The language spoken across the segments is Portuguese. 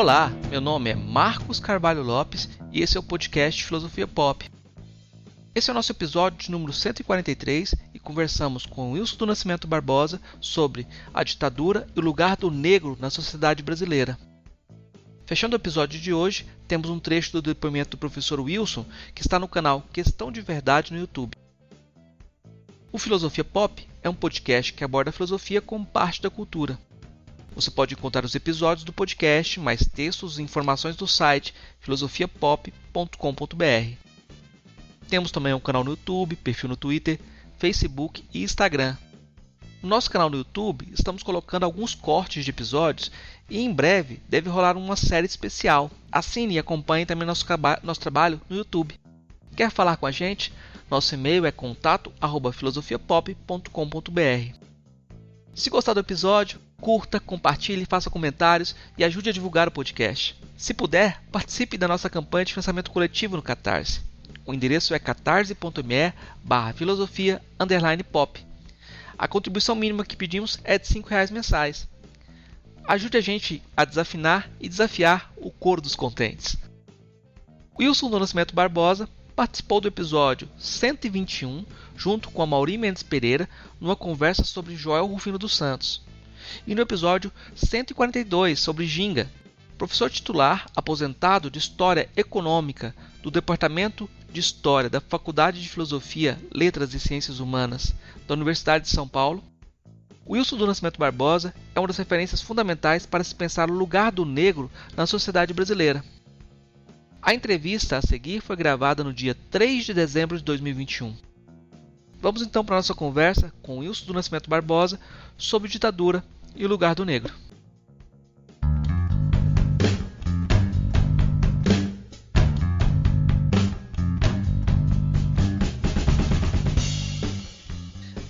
Olá, meu nome é Marcos Carvalho Lopes e esse é o podcast Filosofia Pop. Esse é o nosso episódio de número 143 e conversamos com Wilson do Nascimento Barbosa sobre a ditadura e o lugar do negro na sociedade brasileira. Fechando o episódio de hoje, temos um trecho do depoimento do professor Wilson que está no canal Questão de Verdade no YouTube. O Filosofia Pop é um podcast que aborda a filosofia como parte da cultura. Você pode encontrar os episódios do podcast, mais textos e informações do site filosofiapop.com.br. Temos também um canal no YouTube, perfil no Twitter, Facebook e Instagram. No nosso canal no YouTube, estamos colocando alguns cortes de episódios e em breve deve rolar uma série especial. Assine e acompanhe também nosso trabalho no YouTube. Quer falar com a gente? Nosso e-mail é contato@filosofiapop.com.br. Se gostar do episódio, curta, compartilhe, faça comentários e ajude a divulgar o podcast. Se puder, participe da nossa campanha de financiamento coletivo no Catarse. O endereço é catarse.me/filosofia_pop. A contribuição mínima que pedimos é de R$5 mensais. Ajude a gente a desafinar e desafiar o coro dos contentes. Wilson do Nascimento Barbosa participou do episódio 121, junto com a Mauri Mendes Pereira, numa conversa sobre Joel Rufino dos Santos. E no episódio 142, sobre Ginga, professor titular aposentado de História Econômica do Departamento de História da Faculdade de Filosofia, Letras e Ciências Humanas da Universidade de São Paulo, Wilson do Nascimento Barbosa é uma das referências fundamentais para se pensar o lugar do negro na sociedade brasileira. A entrevista a seguir foi gravada no dia 3 de dezembro de 2021. Vamos então para a nossa conversa com Wilson do Nascimento Barbosa sobre ditadura e o lugar do negro.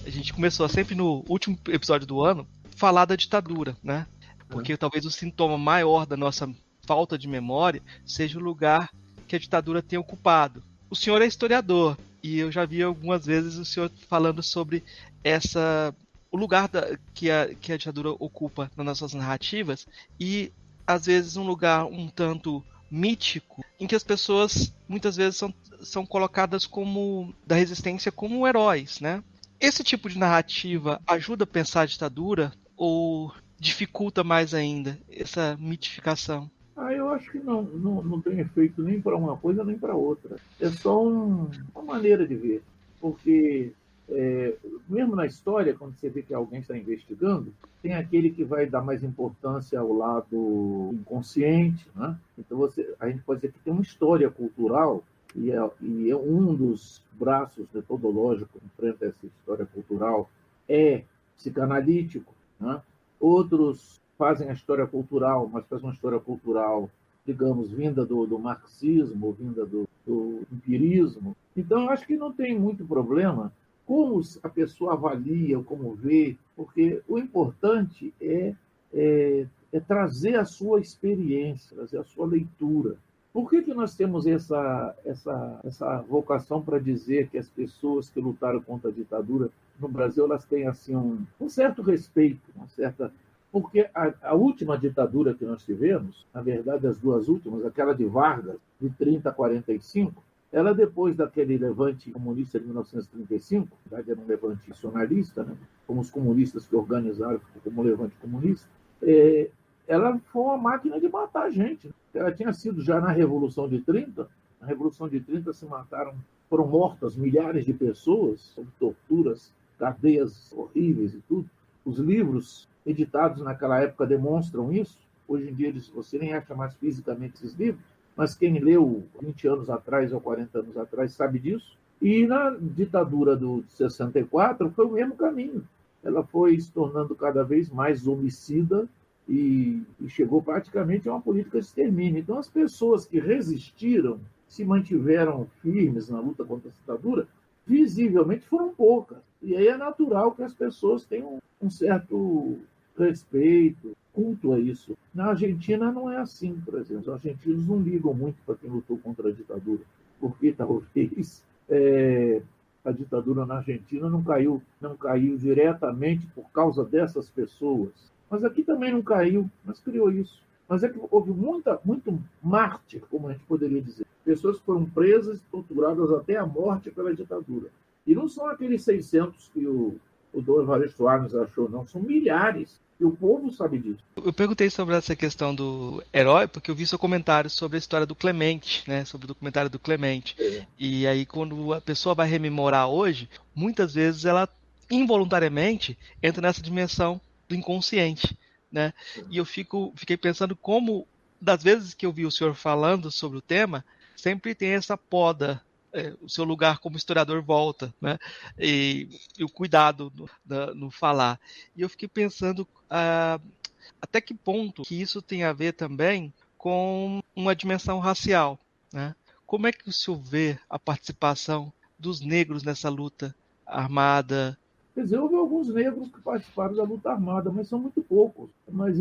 A gente começou sempre no último episódio do ano falar da ditadura, né? Porque talvez o sintoma maior da nossa falta de memória seja o lugar que a ditadura tem ocupado. O senhor é historiador e eu já vi algumas vezes o senhor falando sobre o lugar que a ditadura ocupa nas nossas narrativas e às vezes um lugar um tanto mítico em que as pessoas muitas vezes são colocadas da resistência como heróis, né? Esse tipo de narrativa ajuda a pensar a ditadura ou dificulta mais ainda essa mitificação? Eu acho que não tem efeito nem para uma coisa nem para outra. É só uma maneira de ver. Porque, mesmo na história, quando você vê que alguém está investigando, tem aquele que vai dar mais importância ao lado inconsciente, né? Então, a gente pode dizer que tem uma história cultural, e é um dos braços metodológicos frente a essa história cultural é psicanalítico, né? Outros fazem a história cultural, mas fazem uma história cultural, digamos, vinda do marxismo, vinda do empirismo. Então, eu acho que não tem muito problema como a pessoa avalia, como vê, porque o importante é trazer a sua experiência, trazer a sua leitura. Por que nós temos essa vocação para dizer que as pessoas que lutaram contra a ditadura no Brasil elas têm assim, um certo respeito, uma certa... Porque a última ditadura que nós tivemos, na verdade as duas últimas, aquela de Vargas, de 30 a 45, ela depois daquele levante comunista de 1935, na verdade era um levante nacionalista, né? Como os comunistas que organizaram como levante comunista, ela foi uma máquina de matar a gente. Ela tinha sido já na Revolução de 30, na Revolução de 30 foram mortas milhares de pessoas, sob torturas, cadeias horríveis e tudo. Os livros editados naquela época demonstram isso. Hoje em dia você nem acha mais fisicamente esses livros, mas quem leu 20 anos atrás ou 40 anos atrás sabe disso. E na ditadura de 64 foi o mesmo caminho. Ela foi se tornando cada vez mais homicida e chegou praticamente a uma política de extermínio. Então as pessoas que resistiram, se mantiveram firmes na luta contra a ditadura, visivelmente foram poucas. E aí é natural que as pessoas tenham um certo respeito, culto a isso. Na Argentina não é assim, por exemplo. Os argentinos não ligam muito para quem lutou contra a ditadura, porque talvez a ditadura na Argentina não caiu diretamente por causa dessas pessoas. Mas aqui também não caiu, mas criou isso. mas é que houve muito mártir, como a gente poderia dizer. Pessoas que foram presas e torturadas até a morte pela ditadura. E não são aqueles 600 que o Dom Evaristo Arnes achou, não. São milhares. E o povo sabe disso. Eu perguntei sobre essa questão do herói porque eu vi seu comentário sobre a história do Clemente, né? Sobre o documentário do Clemente. E aí, quando a pessoa vai rememorar hoje, muitas vezes ela involuntariamente entra nessa dimensão do inconsciente, né? E eu fiquei pensando como, das vezes que eu vi o senhor falando sobre o tema, sempre tem essa poda. O seu lugar como historiador volta, né? E o cuidado no falar. E eu fiquei pensando até que ponto que isso tem a ver também com uma dimensão racial, né? Como é que o senhor vê a participação dos negros nessa luta armada? Quer dizer, houve alguns negros que participaram da luta armada, mas são muito poucos. Mas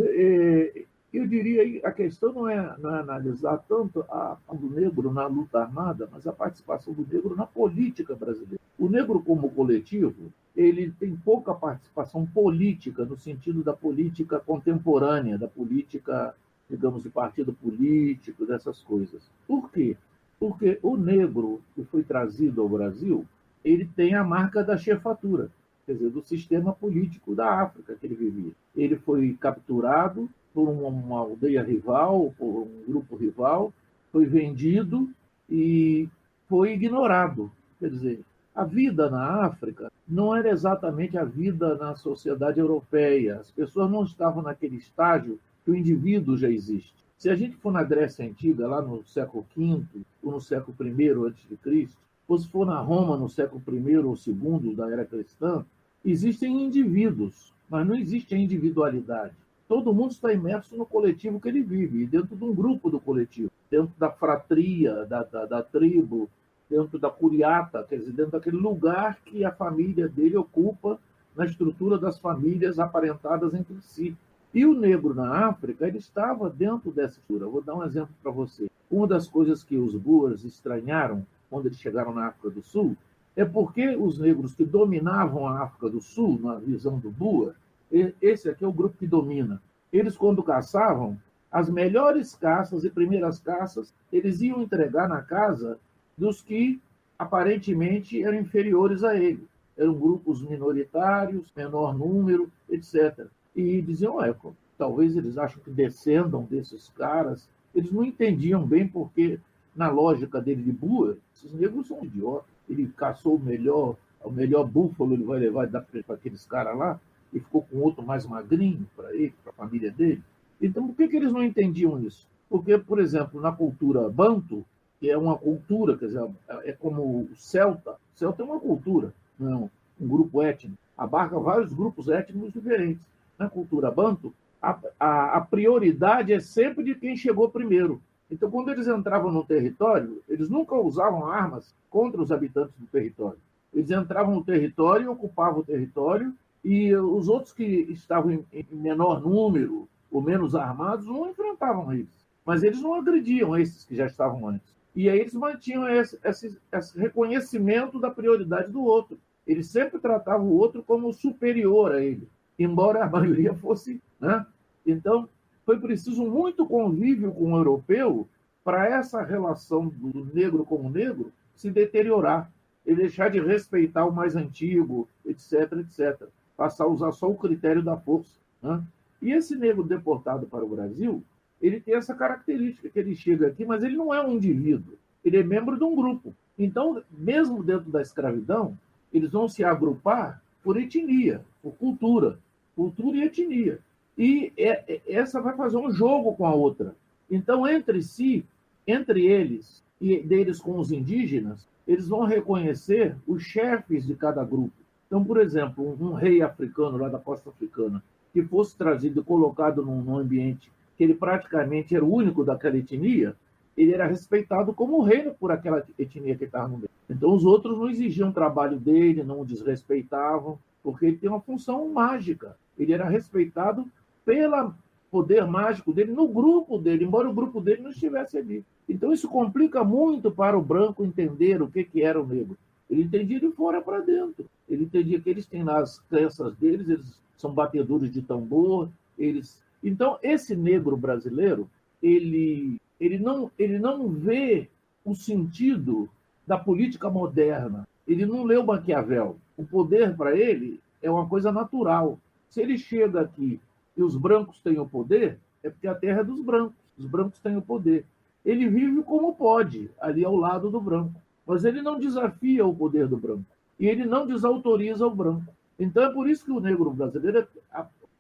eu diria que a questão não é analisar tanto a do negro na luta armada, mas a participação do negro na política brasileira. O negro como coletivo, ele tem pouca participação política, no sentido da política contemporânea, da política, digamos, de partido político, dessas coisas. Por quê? Porque o negro que foi trazido ao Brasil, ele tem a marca da chefatura, quer dizer, do sistema político da África que ele vivia. Ele foi capturado por uma aldeia rival, por um grupo rival, foi vendido e foi ignorado. Quer dizer, a vida na África não era exatamente a vida na sociedade europeia. As pessoas não estavam naquele estágio que o indivíduo já existe. Se a gente for na Grécia Antiga, lá no século V ou no século I a.C., ou se for na Roma no século I ou II da era cristã, existem indivíduos, mas não existe a individualidade. Todo mundo está imerso no coletivo que ele vive, dentro de um grupo do coletivo, dentro da fratria, da tribo, dentro da curiata, quer dizer, dentro daquele lugar que a família dele ocupa na estrutura das famílias aparentadas entre si. E o negro na África, ele estava dentro dessa estrutura. Vou dar um exemplo para você. Uma das coisas que os Boers estranharam quando eles chegaram na África do Sul é porque os negros que dominavam a África do Sul, na visão do Boer, esse aqui é o grupo que domina. Eles, quando caçavam, as melhores caças e primeiras caças, eles iam entregar na casa dos que aparentemente eram inferiores a ele. Eram grupos minoritários, menor número, etc. E diziam, talvez eles acham que descendam desses caras. Eles não entendiam bem porque, na lógica dele de Boer, esses negros são idiotas. Ele caçou o melhor búfalo, ele vai levar para aqueles caras lá, e ficou com outro mais magrinho para ele, para a família dele. Então, por que eles não entendiam isso? Porque, por exemplo, na cultura banto, que é uma cultura, quer dizer, é como o celta. O celta é uma cultura, não um grupo étnico. Abarca vários grupos étnicos diferentes. Na cultura banto, a prioridade é sempre de quem chegou primeiro. Então, quando eles entravam no território, eles nunca usavam armas contra os habitantes do território. Eles entravam no território, ocupavam o território, e os outros que estavam em menor número ou menos armados não enfrentavam eles. Mas eles não agrediam esses que já estavam antes. E aí eles mantinham esse reconhecimento da prioridade do outro. Eles sempre tratavam o outro como superior a ele, embora a maioria fosse, né? Então, foi preciso muito convívio com o europeu para essa relação do negro com o negro se deteriorar, e deixar de respeitar o mais antigo, etc., etc., passar a usar só o critério da força, né? E esse negro deportado para o Brasil, ele tem essa característica, que ele chega aqui, mas ele não é um indivíduo, ele é membro de um grupo. Então, mesmo dentro da escravidão, eles vão se agrupar por etnia, por cultura e etnia. E essa vai fazer um jogo com a outra. Então, entre si, entre eles e deles com os indígenas, eles vão reconhecer os chefes de cada grupo. Então, por exemplo, um rei africano lá da costa africana, que fosse trazido e colocado num ambiente que ele praticamente era o único daquela etnia, ele era respeitado como rei por aquela etnia que estava no meio. Então, os outros não exigiam o trabalho dele, não o desrespeitavam, porque ele tem uma função mágica. Ele era respeitado pelo poder mágico dele no grupo dele, embora o grupo dele não estivesse ali. Então, isso complica muito para o branco entender o que era o negro. Ele entendia de fora para dentro. Ele entendia que eles têm lá as crenças deles, eles são batedores de tambor, eles Então, esse negro brasileiro, ele não vê o sentido da política moderna. Ele não leu Maquiavel. O poder, para ele, é uma coisa natural. Se ele chega aqui e os brancos têm o poder, é porque a terra é dos brancos. Os brancos têm o poder. Ele vive como pode, ali ao lado do branco. Mas ele não desafia o poder do branco. E ele não desautoriza o branco. Então é por isso que o negro brasileiro,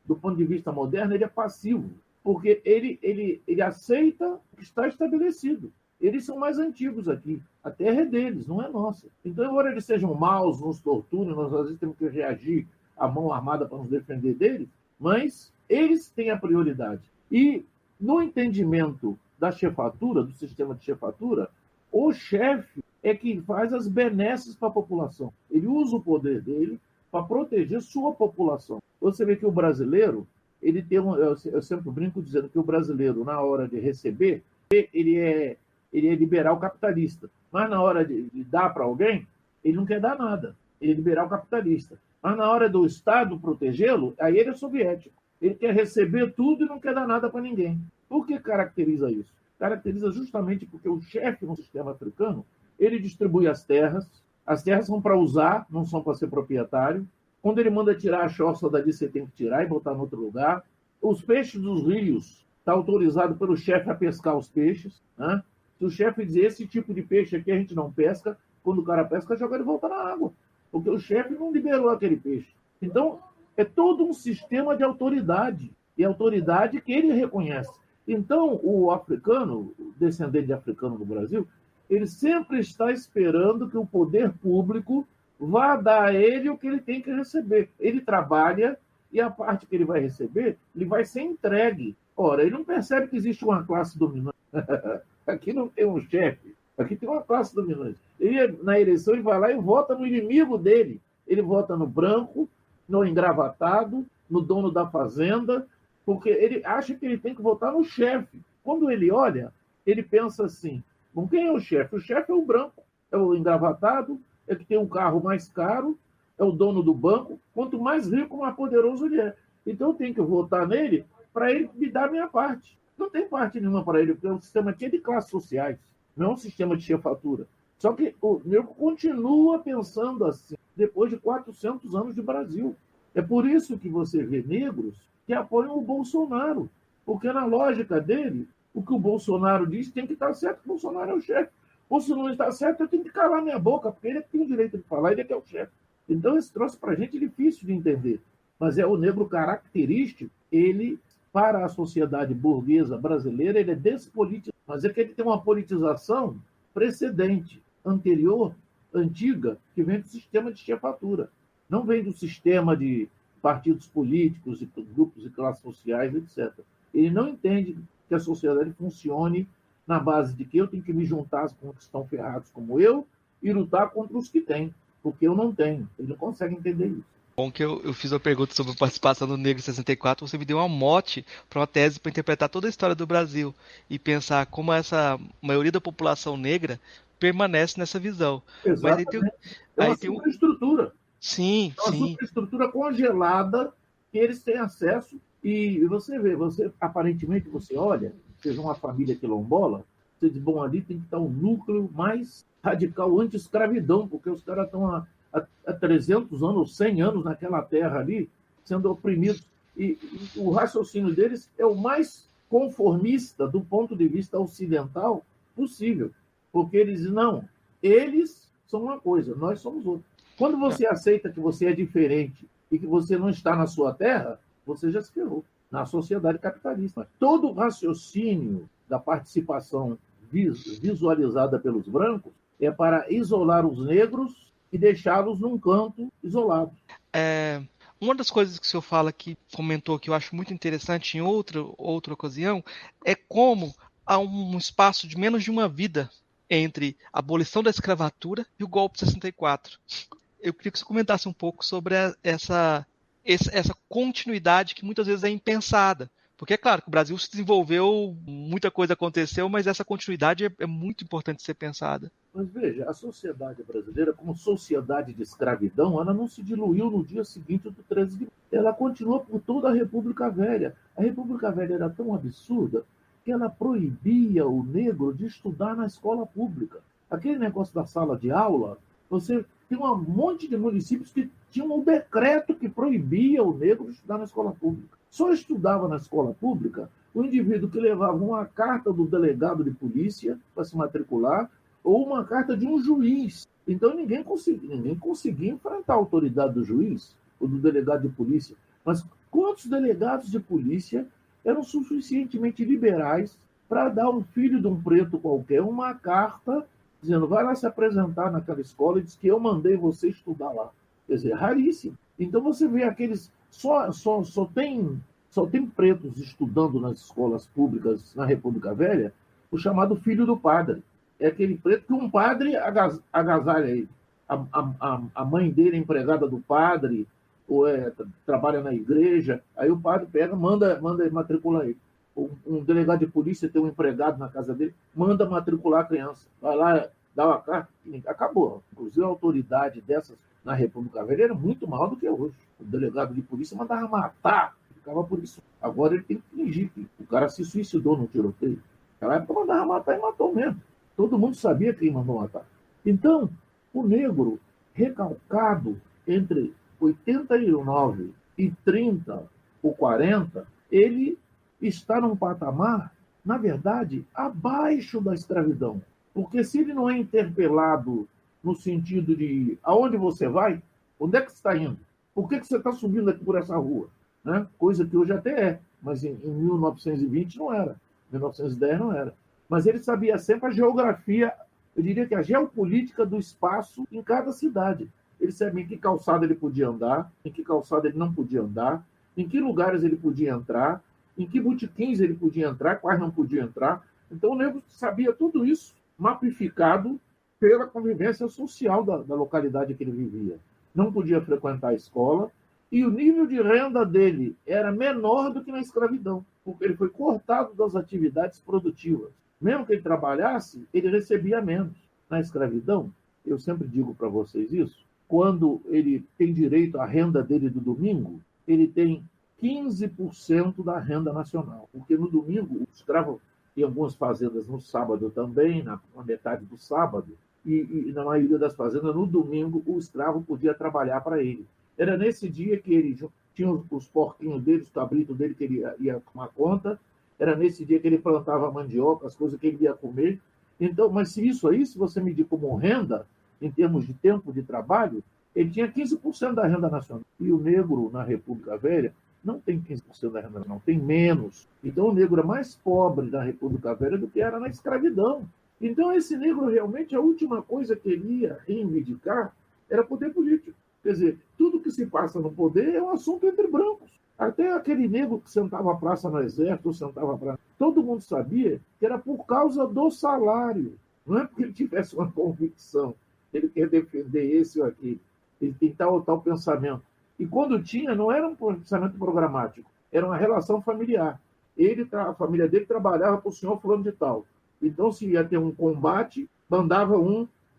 do ponto de vista moderno, ele é passivo. Porque ele aceita o que está estabelecido. Eles são mais antigos aqui. A terra é deles, não é nossa. Então, embora eles sejam maus, nos torturem, nós às vezes temos que reagir à mão armada para nos defender deles, mas eles têm a prioridade. E no entendimento da chefatura, do sistema de chefatura, o chefe é que faz as benesses para a população. Ele usa o poder dele para proteger sua população. Você vê que o brasileiro, ele tem eu sempre brinco dizendo que o brasileiro, na hora de receber, ele é liberal capitalista. Mas na hora de dar para alguém, ele não quer dar nada. Ele é liberal capitalista. Mas na hora do Estado protegê-lo, aí ele é soviético. Ele quer receber tudo e não quer dar nada para ninguém. Por que caracteriza isso? Caracteriza justamente porque o chefe no sistema africano, ele distribui as terras são para usar, não são para ser proprietário. Quando ele manda tirar a choça dali, você tem que tirar e botar em outro lugar. Os peixes dos rios, está autorizado pelo chefe a pescar os peixes, né? Se o chefe dizer esse tipo de peixe aqui a gente não pesca, quando o cara pesca, joga ele volta na água. Porque o chefe não liberou aquele peixe. Então, é todo um sistema de autoridade. E autoridade que ele reconhece. Então, o africano, o descendente de africano no Brasil, ele sempre está esperando que o poder público vá dar a ele o que ele tem que receber. Ele trabalha e a parte que ele vai receber, ele vai ser entregue. Ora, ele não percebe que existe uma classe dominante. Aqui não tem um chefe, aqui tem uma classe dominante. Ele, na eleição, ele vai lá e vota no inimigo dele. Ele vota no branco, no engravatado, no dono da fazenda, porque ele acha que ele tem que votar no chefe. Quando ele olha, ele pensa assim, bom, quem é o chefe? O chefe é o branco, é o engravatado, é que tem um carro mais caro, é o dono do banco. Quanto mais rico, mais poderoso ele é. Então eu tenho que votar nele para ele me dar a minha parte. Não tem parte nenhuma para ele, porque é um sistema aqui de classes sociais, não é um sistema de chefatura. Só que o negro continua pensando assim, depois de 400 anos de Brasil. É por isso que você vê negros que apoiam o Bolsonaro, porque na lógica dele, o que o Bolsonaro diz tem que estar certo, o Bolsonaro é o chefe. Ou se não está certo, eu tenho que calar minha boca, porque ele tem o direito de falar, ele é que é o chefe. Então esse troço para a gente é difícil de entender. Mas é o negro característico, ele, para a sociedade burguesa brasileira, ele é despolitizado. Mas é que ele tem uma politização precedente, anterior, antiga, que vem do sistema de chefatura. Não vem do sistema de partidos políticos, e grupos e classes sociais, etc. Ele não entende que a sociedade funcione na base de que eu tenho que me juntar com os que estão ferrados como eu e lutar contra os que têm, porque eu não tenho. Ele não consegue entender isso. Bom que eu fiz uma pergunta sobre a participação do negro em 64, você me deu uma mote para uma tese para interpretar toda a história do Brasil e pensar como essa maioria da população negra permanece nessa visão. Exatamente. Mas aí tem uma superestrutura. Sim, é uma superestrutura congelada que eles têm acesso e você vê, aparentemente você olha, seja uma família quilombola, você diz, bom, ali tem que estar um núcleo mais radical anti-escravidão, porque os caras estão há 300 anos, 100 anos naquela terra ali, sendo oprimidos. E o raciocínio deles é o mais conformista do ponto de vista ocidental possível. Porque eles dizem, não, eles são uma coisa, nós somos outra. Quando você aceita que você é diferente e que você não está na sua terra, você já se ferrou na sociedade capitalista. Todo o raciocínio da participação visualizada pelos brancos é para isolar os negros e deixá-los num canto isolado. Uma das coisas que o senhor fala, que comentou, que eu acho muito interessante em outra ocasião, é como há um espaço de menos de uma vida entre a abolição da escravatura e o golpe de 64. Eu queria que você comentasse um pouco sobre essa continuidade que muitas vezes é impensada, Porque é claro que o Brasil se desenvolveu, muita coisa aconteceu, mas essa continuidade é muito importante ser pensada. Mas veja, a sociedade brasileira, como sociedade de escravidão, ela não se diluiu no dia seguinte do 13 de maio. Ela continua por toda a República Velha. A República Velha era tão absurda que ela proibia o negro de estudar na escola pública. Aquele negócio da sala de aula, você tem um monte de municípios que tinham um decreto que proibia o negro de estudar na escola pública. Só estudava na escola pública o indivíduo que levava uma carta do delegado de polícia para se matricular ou uma carta de um juiz. Então ninguém conseguia enfrentar a autoridade do juiz ou do delegado de polícia. Mas quantos delegados de polícia eram suficientemente liberais para dar a um filho de um preto qualquer uma carta dizendo, vai lá se apresentar naquela escola e diz que eu mandei você estudar lá. Quer dizer, raríssimo. Então você vê aqueles... Só tem pretos estudando nas escolas públicas na República Velha o chamado filho do padre. É aquele preto que um padre agasalha ele. A mãe dele é empregada do padre, ou trabalha na igreja, aí o padre pega, manda matricular ele. Um delegado de polícia tem um empregado na casa dele, manda matricular a criança. Vai lá, dá uma carta, acabou. Inclusive a autoridade dessas na República Velha era muito maior do que hoje. O delegado de polícia mandava matar, ficava por isso. Agora ele tem que fingir que o cara se suicidou no tiroteio. Naquela época mandava matar e matou mesmo. Todo mundo sabia quem mandou matar. Então, o negro recalcado entre 89 e 30 ou 40, ele está num patamar, na verdade, abaixo da escravidão. Porque se ele não é interpelado no sentido de aonde você vai, onde é que você está indo? Por que você está subindo aqui por essa rua? Né? Coisa que hoje até é, mas em 1920 não era, 1910 não era. Mas ele sabia sempre a geografia, eu diria que a geopolítica do espaço em cada cidade. Ele sabia em que calçada ele podia andar, em que calçada ele não podia andar, em que lugares ele podia entrar, em que botequins ele podia entrar, quais não podia entrar. Então o negro sabia tudo isso, mapificado pela convivência social da localidade que ele vivia. Não podia frequentar a escola, e o nível de renda dele era menor do que na escravidão, porque ele foi cortado das atividades produtivas. Mesmo que ele trabalhasse, ele recebia menos. Na escravidão, eu sempre digo para vocês isso, quando ele tem direito à renda dele do domingo, ele tem 15% da renda nacional. Porque no domingo, o escravo tem algumas fazendas no sábado também, na metade do sábado, e na maioria das fazendas, no domingo, o escravo podia trabalhar para ele. Era nesse dia que ele tinha os porquinhos dele, os cabritos dele, que ele ia tomar conta. Era nesse dia que ele plantava mandioca, as coisas que ele ia comer. Então, mas se isso aí, se você medir como renda, em termos de tempo de trabalho, ele tinha 15% da renda nacional. E o negro, na República Velha, não tem 15% da renda nacional, tem menos. Então, o negro é mais pobre na República Velha do que era na escravidão. Então, esse negro, realmente, a última coisa que ele ia reivindicar era poder político. Quer dizer, tudo que se passa no poder é um assunto entre brancos. Até aquele negro que sentava a praça no exército, sentava a praça, todo mundo sabia que era por causa do salário. Não é porque ele tivesse uma convicção, ele quer defender esse ou aquele. Ele tem tal ou tal pensamento. E quando tinha, não era um pensamento programático, era uma relação familiar. A família dele trabalhava para o senhor fulano de tal. Então, se ia ter um combate, mandava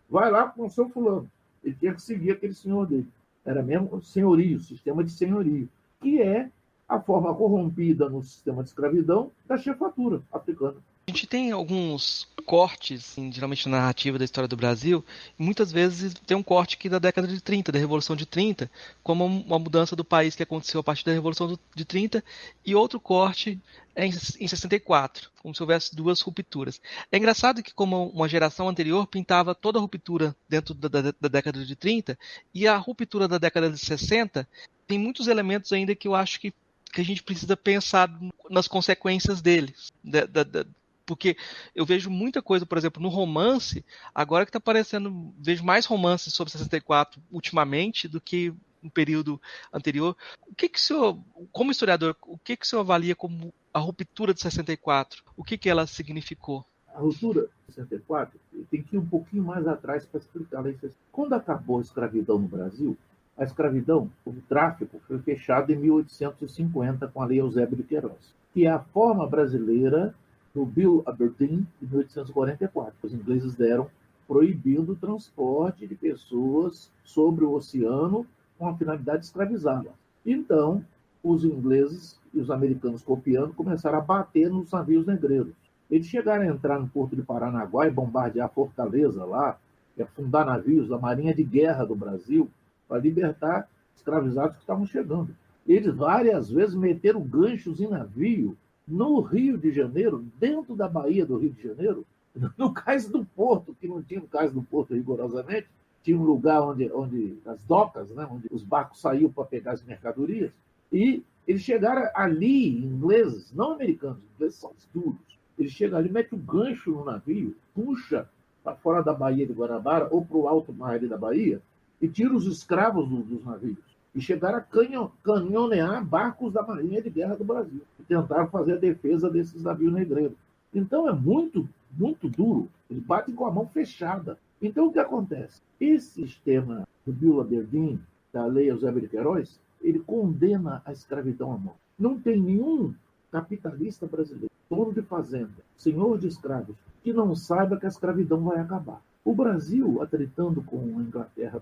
vai lá com o seu fulano. Ele tinha que seguir aquele senhor dele. Era mesmo senhorio, sistema de senhorio, que é a forma corrompida no sistema de escravidão da chefatura africana. A gente tem alguns cortes, geralmente na narrativa da história do Brasil, e muitas vezes tem um corte aqui da década de 30, da Revolução de 30, como uma mudança do país que aconteceu a partir da Revolução de 30, e outro corte em 64, como se houvesse duas rupturas. É engraçado que, como uma geração anterior pintava toda a ruptura dentro da década de 30, e a ruptura da década de 60 tem muitos elementos ainda que eu acho que a gente precisa pensar nas consequências deles, porque eu vejo muita coisa, por exemplo, no romance, agora que está aparecendo, vejo mais romances sobre 64 ultimamente do que no período anterior. O que o senhor, como historiador, o que o senhor avalia como a ruptura de 64? O que ela significou? A ruptura de 64 tem que ir um pouquinho mais atrás para explicar. Quando acabou a escravidão no Brasil, a escravidão, o tráfico, foi fechado em 1850 com a Lei Eusébio de Queiroz. que é a forma brasileira do Bill Aberdeen, de 1844. Os ingleses deram proibindo o transporte de pessoas sobre o oceano com a finalidade de escravizá-las. Então, os ingleses e os americanos, copiando, começaram a bater nos navios negreiros. Eles chegaram a entrar no porto de Paranaguá e bombardear a fortaleza lá, e afundar navios da Marinha de Guerra do Brasil para libertar escravizados que estavam chegando. Eles várias vezes meteram ganchos em navio no Rio de Janeiro, dentro da Baía do Rio de Janeiro, no cais do porto, que não tinha um cais do porto rigorosamente, tinha um lugar onde as docas, né, onde os barcos saíam para pegar as mercadorias, e eles chegaram ali, ingleses, não americanos, ingleses são duros, eles chegam ali, metem um gancho no navio, puxa para fora da Baía de Guanabara ou para o alto mar da Bahia e tira os escravos dos navios. E chegaram a canhonear barcos da Marinha de Guerra do Brasil e tentaram fazer a defesa desses navios negreiros. Então é muito, muito duro. Eles batem com a mão fechada. Então o que acontece? Esse sistema do Bill Aberdeen, da Lei Eusébio de Queiroz, ele condena a escravidão à morte. Não tem nenhum capitalista brasileiro, dono de fazenda, senhor de escravos, que não saiba que a escravidão vai acabar. O Brasil, atritando com a Inglaterra,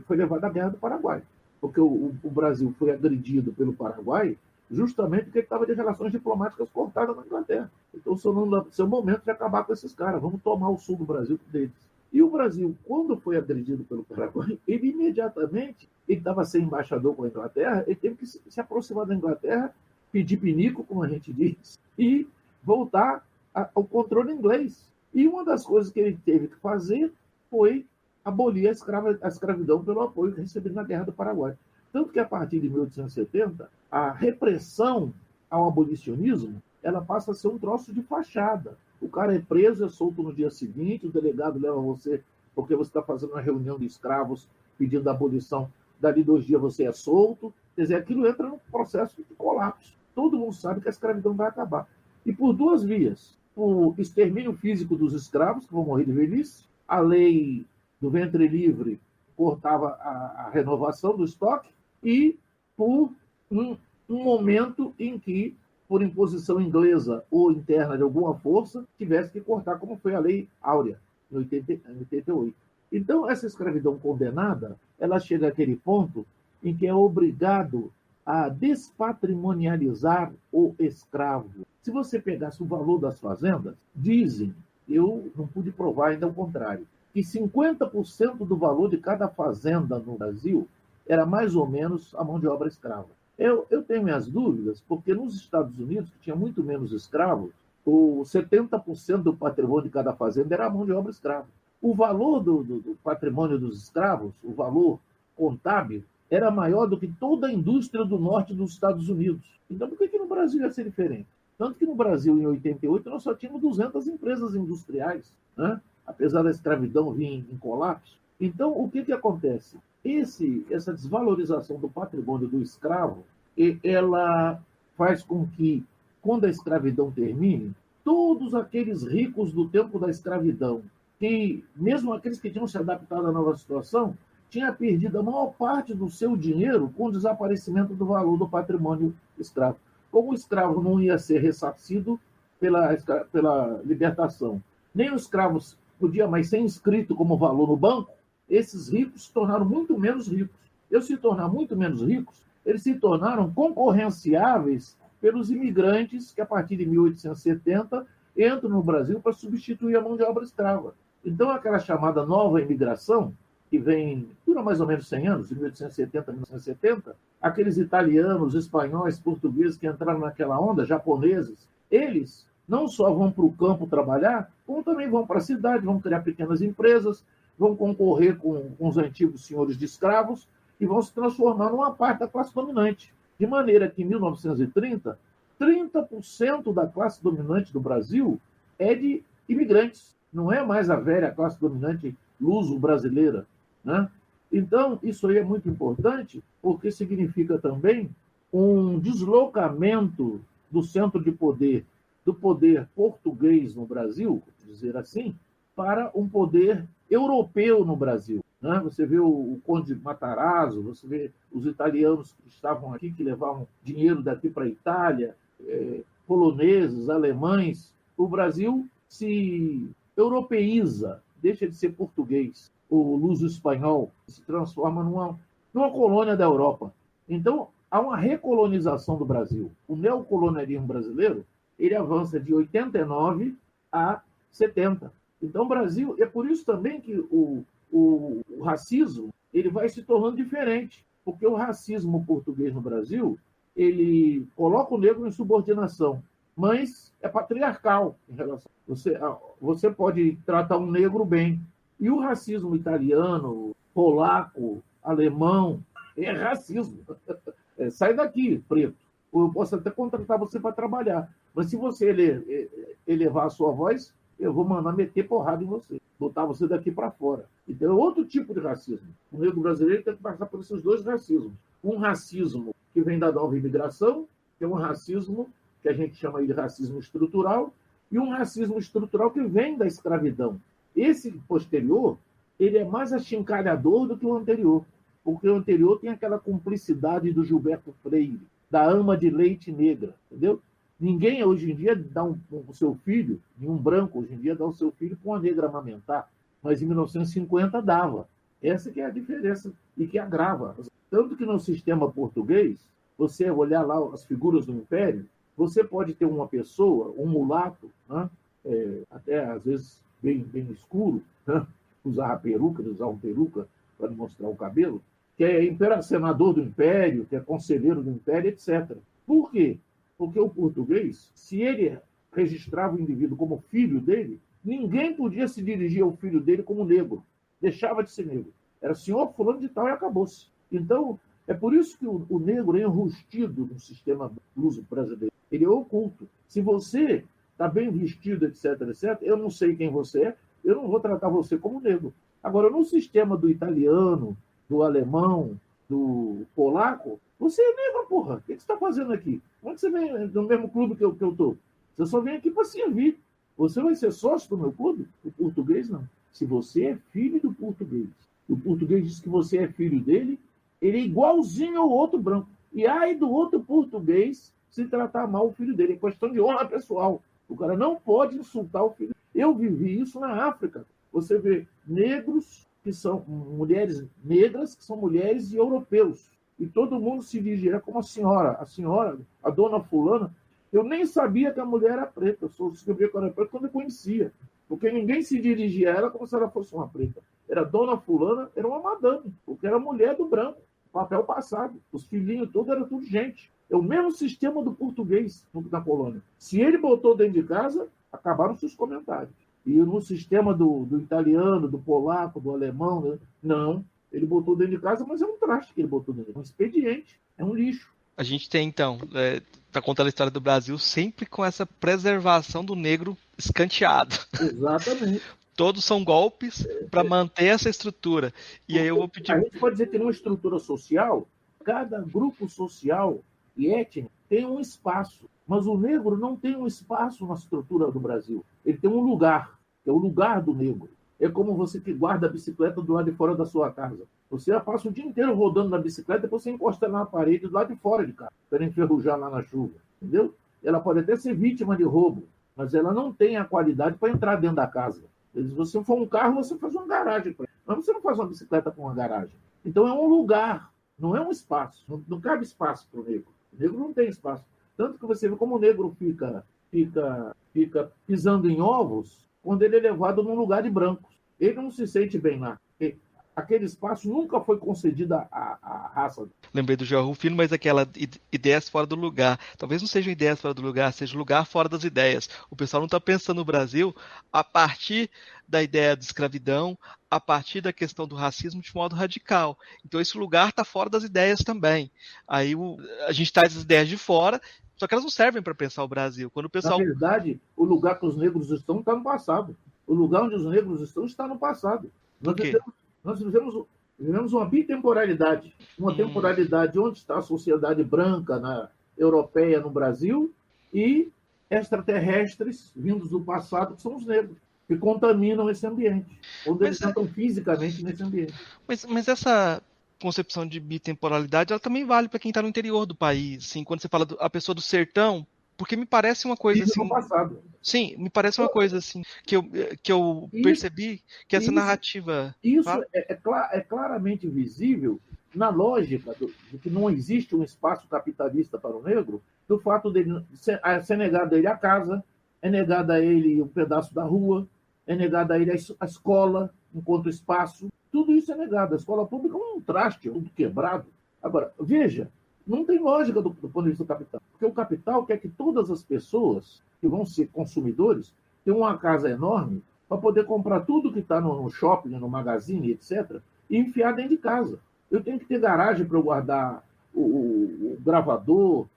foi levado à Guerra do Paraguai, porque o Brasil foi agredido pelo Paraguai justamente porque ele estava de relações diplomáticas cortadas na Inglaterra. Então, seu momento de acabar com esses caras, vamos tomar o sul do Brasil deles. E o Brasil, quando foi agredido pelo Paraguai, ele imediatamente, ele estava sem embaixador com a Inglaterra, ele teve que se aproximar da Inglaterra, pedir pinico, como a gente diz, e voltar ao controle inglês. E uma das coisas que ele teve que fazer foi abolir a escravidão pelo apoio recebido na Guerra do Paraguai. Tanto que, a partir de 1870, a repressão ao abolicionismo ela passa a ser um troço de fachada. O cara é preso, é solto no dia seguinte, o delegado leva você porque você está fazendo uma reunião de escravos pedindo a abolição, dali 2 dias você é solto. Quer dizer, aquilo entra num processo de colapso. Todo mundo sabe que a escravidão vai acabar. E por 2 vias. O extermínio físico dos escravos, que vão morrer de velhice, a lei do ventre livre cortava a renovação do estoque, e por um momento em que, por imposição inglesa ou interna de alguma força, tivesse que cortar, como foi a Lei Áurea, em 88. Então, essa escravidão condenada, ela chega àquele ponto em que é obrigado a despatrimonializar o escravo. Se você pegasse o valor das fazendas, dizem, eu não pude provar ainda o contrário, que 50% do valor de cada fazenda no Brasil era mais ou menos a mão de obra escrava. Eu tenho minhas dúvidas, porque nos Estados Unidos, que tinha muito menos escravos, o 70% do patrimônio de cada fazenda era a mão de obra escrava. O valor do patrimônio dos escravos, o valor contábil, era maior do que toda a indústria do norte dos Estados Unidos. Então, por que no Brasil ia ser diferente? Tanto que no Brasil, em 88, nós só tínhamos 200 empresas industriais, né? Apesar da escravidão vir em colapso. Então, o que acontece? Essa desvalorização do patrimônio do escravo, ela faz com que, quando a escravidão termine, todos aqueles ricos do tempo da escravidão, que mesmo aqueles que tinham se adaptado à nova situação, tinham perdido a maior parte do seu dinheiro com o desaparecimento do valor do patrimônio escravo. Como o escravo não ia ser ressarcido pela libertação, nem os escravos podia mais ser inscrito como valor no banco, esses ricos se tornaram muito menos ricos. E se tornar muito menos ricos, eles se tornaram concorrenciáveis pelos imigrantes que, a partir de 1870, entram no Brasil para substituir a mão de obra escrava. Então, aquela chamada nova imigração, que dura mais ou menos 100 anos, de 1870 a 1970, aqueles italianos, espanhóis, portugueses que entraram naquela onda, japoneses, eles não só vão para o campo trabalhar, como também vão para a cidade, vão criar pequenas empresas, vão concorrer com os antigos senhores de escravos e vão se transformar numa parte da classe dominante. De maneira que, em 1930, 30% da classe dominante do Brasil é de imigrantes. Não é mais a velha classe dominante luso-brasileira, né? Então, isso aí é muito importante, porque significa também um deslocamento do centro de poder, do poder português no Brasil, dizer assim, para um poder europeu no Brasil. Né? Você vê o Conde Matarazzo, você vê os italianos que estavam aqui, que levavam dinheiro daqui para a Itália, poloneses, alemães. O Brasil se europeiza, deixa de ser português, o luso-espanhol, se transforma numa colônia da Europa. Então, há uma recolonização do Brasil. O neocolonialismo brasileiro, ele avança de 89 a 70. Então, o Brasil, é por isso também que o racismo ele vai se tornando diferente, porque o racismo português no Brasil, ele coloca o negro em subordinação, mas é patriarcal em relação. Você pode tratar um negro bem. E o racismo italiano, polaco, alemão, é racismo. Sai daqui, preto. Eu posso até contratar você para trabalhar, mas se você elevar a sua voz, eu vou mandar meter porrada em você, botar você daqui para fora. Então é outro tipo de racismo. O negro brasileiro tem que passar por esses dois racismos. Um racismo que vem da nova imigração, que é um racismo que a gente chama de racismo estrutural, e um racismo estrutural que vem da escravidão. Esse posterior, ele é mais achincalhador do que o anterior, porque o anterior tem aquela cumplicidade do Gilberto Freire, da ama de leite negra, entendeu? Ninguém hoje em dia dá o seu filho, nenhum branco hoje em dia dá o seu filho para uma negra amamentar, mas em 1950 dava. Essa que é a diferença e que agrava. Tanto que no sistema português, você olhar lá as figuras do Império, você pode ter uma pessoa, um mulato, né? Até às vezes bem escuro, né? Usava peruca para mostrar o cabelo, que é senador do Império, que é conselheiro do Império, etc. Por quê? Porque o português, se ele registrava o indivíduo como filho dele, ninguém podia se dirigir ao filho dele como negro. Deixava de ser negro. Era senhor fulano de tal e acabou-se. Então, é por isso que o negro é enrustido no sistema luso brasileiro. Ele é oculto. Se você está bem vestido, etc., eu não sei quem você é, eu não vou tratar você como negro. Agora, no sistema do italiano, do alemão, do polaco, você é negro, porra. O que você está fazendo aqui? Como é que você vem no mesmo clube que eu estou? Você só vem aqui para servir. Você vai ser sócio do meu clube? O português, não. Se você é filho do português, o português diz que você é filho dele, ele é igualzinho ao outro branco. E aí do outro português se tratar mal o filho dele. É questão de honra pessoal. O cara não pode insultar o filho. Eu vivi isso na África. Você vê negros que são mulheres negras, que são mulheres de europeus. E todo mundo se dirigia como a senhora, a dona fulana. Eu nem sabia que a mulher era preta. Eu só descobri que ela era preta quando eu conhecia. Porque ninguém se dirigia a ela como se ela fosse uma preta. Era dona fulana, era uma madame, porque era mulher do branco. Papel passado. Os filhinhos todos eram tudo gente. É o mesmo sistema do português na colônia. Se ele botou dentro de casa, acabaram-se os comentários. E no sistema do italiano, do polaco, do alemão, né? Não. Ele botou dentro de casa, mas é um traste que ele botou dentro. É um expediente. É um lixo. A gente tem, então, para contar a história do Brasil, sempre com essa preservação do negro escanteado. Exatamente. Todos são golpes para manter essa estrutura. E aí eu vou pedir... A gente pode dizer que numa estrutura social, cada grupo social e étnico tem um espaço. Mas o negro não tem um espaço na estrutura do Brasil. Ele tem um lugar, que é o lugar do negro. É como você que guarda a bicicleta do lado de fora da sua casa. Você passa o dia inteiro rodando na bicicleta, depois você encosta na parede do lado de fora de casa, para enferrujar lá na chuva. Entendeu? Ela pode até ser vítima de roubo, mas ela não tem a qualidade para entrar dentro da casa. Se você for um carro, você faz uma garagem para ele. Mas você não faz uma bicicleta com uma garagem. Então é um lugar, não é um espaço. Não cabe espaço para o negro. O negro não tem espaço. Tanto que você vê como o negro fica pisando em ovos quando ele é levado num lugar de brancos. Ele não se sente bem lá. Aquele espaço nunca foi concedido à raça. Lembrei do João Rufino, mas aquela ideias fora do lugar. Talvez não sejam ideias fora do lugar, seja lugar fora das ideias. O pessoal não está pensando no Brasil a partir da ideia de escravidão, a partir da questão do racismo de modo radical. Então esse lugar está fora das ideias também. Aí a gente traz as ideias de fora, só que elas não servem para pensar o Brasil. Quando o pessoal... Na verdade, o lugar que os negros estão está no passado. O lugar onde os negros estão está no passado. Nós vivemos uma bitemporalidade. Uma temporalidade onde está a sociedade branca, europeia no Brasil, e extraterrestres vindos do passado, que são os negros, que contaminam esse ambiente, onde eles entram fisicamente nesse ambiente. Mas essa concepção de bitemporalidade, ela também vale para quem está no interior do país. Assim, quando você fala a pessoa do sertão, Porque me parece uma coisa Isso no assim. passado. Sim, me parece uma coisa assim que eu percebi que essa narrativa. Isso Fala? é claramente visível na lógica de que não existe um espaço capitalista para o negro, do fato dele ser negado a ele a casa, é negado a ele um pedaço da rua, é negado a ele a escola enquanto espaço. Tudo isso é negado. A escola pública é um traste, tudo quebrado. Agora, veja, não tem lógica do ponto de vista do capital. Porque o capital quer que todas as pessoas que vão ser consumidores tenham uma casa enorme para poder comprar tudo que está no shopping, no magazine, etc., e enfiar dentro de casa. Eu tenho que ter garagem para eu guardar o gravador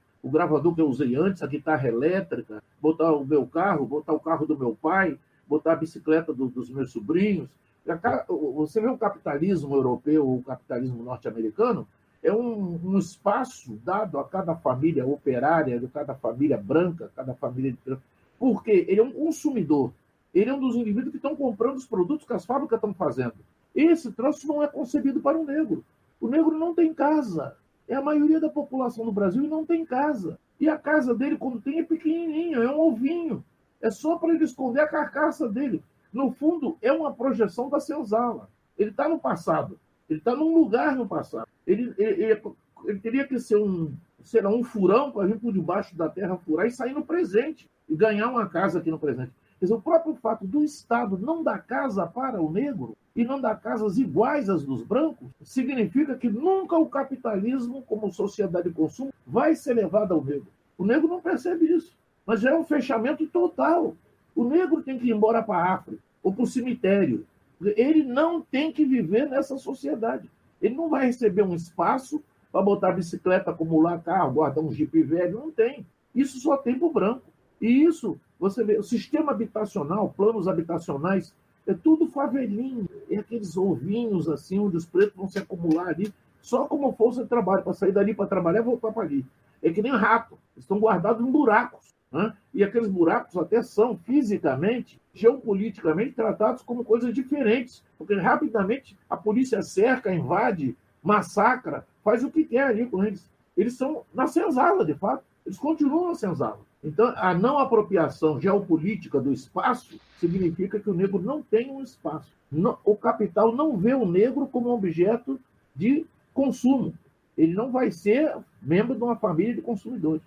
que eu usei antes, a guitarra elétrica, botar o meu carro, botar o carro do meu pai, botar a bicicleta dos meus sobrinhos. Você vê o capitalismo europeu, o capitalismo norte-americano, é um espaço dado a cada família operária, a cada família branca, cada família de... Porque ele é um consumidor. Ele é um dos indivíduos que estão comprando os produtos que as fábricas estão fazendo. Esse troço não é concebido para o negro. O negro não tem casa. É a maioria da população do Brasil e não tem casa. E a casa dele, quando tem, é pequenininha, é um ovinho. É só para ele esconder a carcaça dele. No fundo, é uma projeção da senzala. Ele está no passado. Ele está num lugar no passado. Ele teria que ser um furão para vir por debaixo da terra, furar e sair no presente. E ganhar uma casa aqui no presente. Quer dizer, o próprio fato do Estado não dar casa para o negro e não dar casas iguais às dos brancos, significa que nunca o capitalismo, como sociedade de consumo, vai ser levado ao negro. O negro não percebe isso, mas já é um fechamento total. O negro tem que ir embora para a África ou para o cemitério. Ele não tem que viver nessa sociedade. Ele não vai receber um espaço para botar bicicleta, acumular carro, guardar um jipe velho. Não tem. Isso só tem para o branco. E isso, você vê, o sistema habitacional, planos habitacionais, é tudo favelinho. É aqueles ovinhos assim, onde os pretos vão se acumular ali, só como força de trabalho, para sair dali para trabalhar e voltar para ali. É que nem rato, estão guardados em buracos. Né? E aqueles buracos até são fisicamente, geopoliticamente, tratados como coisas diferentes, porque rapidamente a polícia cerca, invade, massacra, faz o que quer ali com eles. Eles são na senzala, de fato. Eles continuam na senzala. Então, a não apropriação geopolítica do espaço significa que o negro não tem um espaço. O capital não vê o negro como um objeto de consumo. Ele não vai ser membro de uma família de consumidores.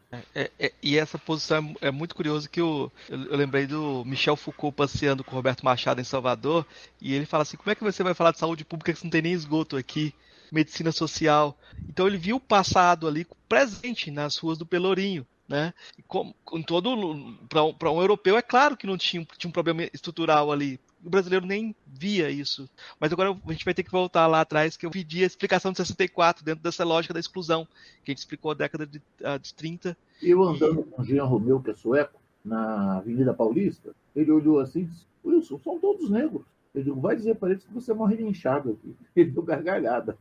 E essa posição é muito curiosa que eu lembrei do Michel Foucault passeando com o Roberto Machado em Salvador, e ele fala assim, como é que você vai falar de saúde pública se não tem nem esgoto aqui? Medicina social. Então ele viu o passado ali presente nas ruas do Pelourinho. Né? Para um europeu, é claro que não tinha um problema estrutural ali. O brasileiro nem via isso. Mas agora a gente vai ter que voltar lá atrás, que eu pedi a explicação de 64, dentro dessa lógica da exclusão, que a gente explicou a década de 30. Eu andando com o Jean Romeu, que é sueco, na Avenida Paulista, ele olhou assim e disse, Wilson, são todos negros. Eu digo, vai dizer para eles que você morre de inchado aqui. Ele deu gargalhada.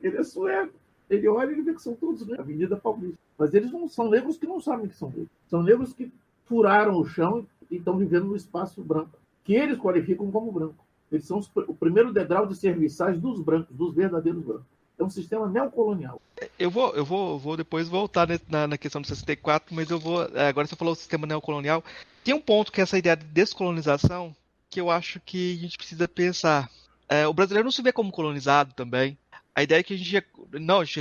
Ele é sueco. Ele olha e ele vê que são todos negros, Avenida Paulista. Mas eles não são negros que não sabem que são negros. São negros que furaram o chão e estão vivendo no espaço branco, que eles qualificam como branco. Eles são o primeiro degrau de serviçais dos brancos, dos verdadeiros brancos. É um sistema neocolonial. Eu vou depois voltar na questão do 64, mas agora você falou do sistema neocolonial. Tem um ponto que é essa ideia de descolonização que eu acho que a gente precisa pensar. O brasileiro não se vê como colonizado também. A ideia é que a gente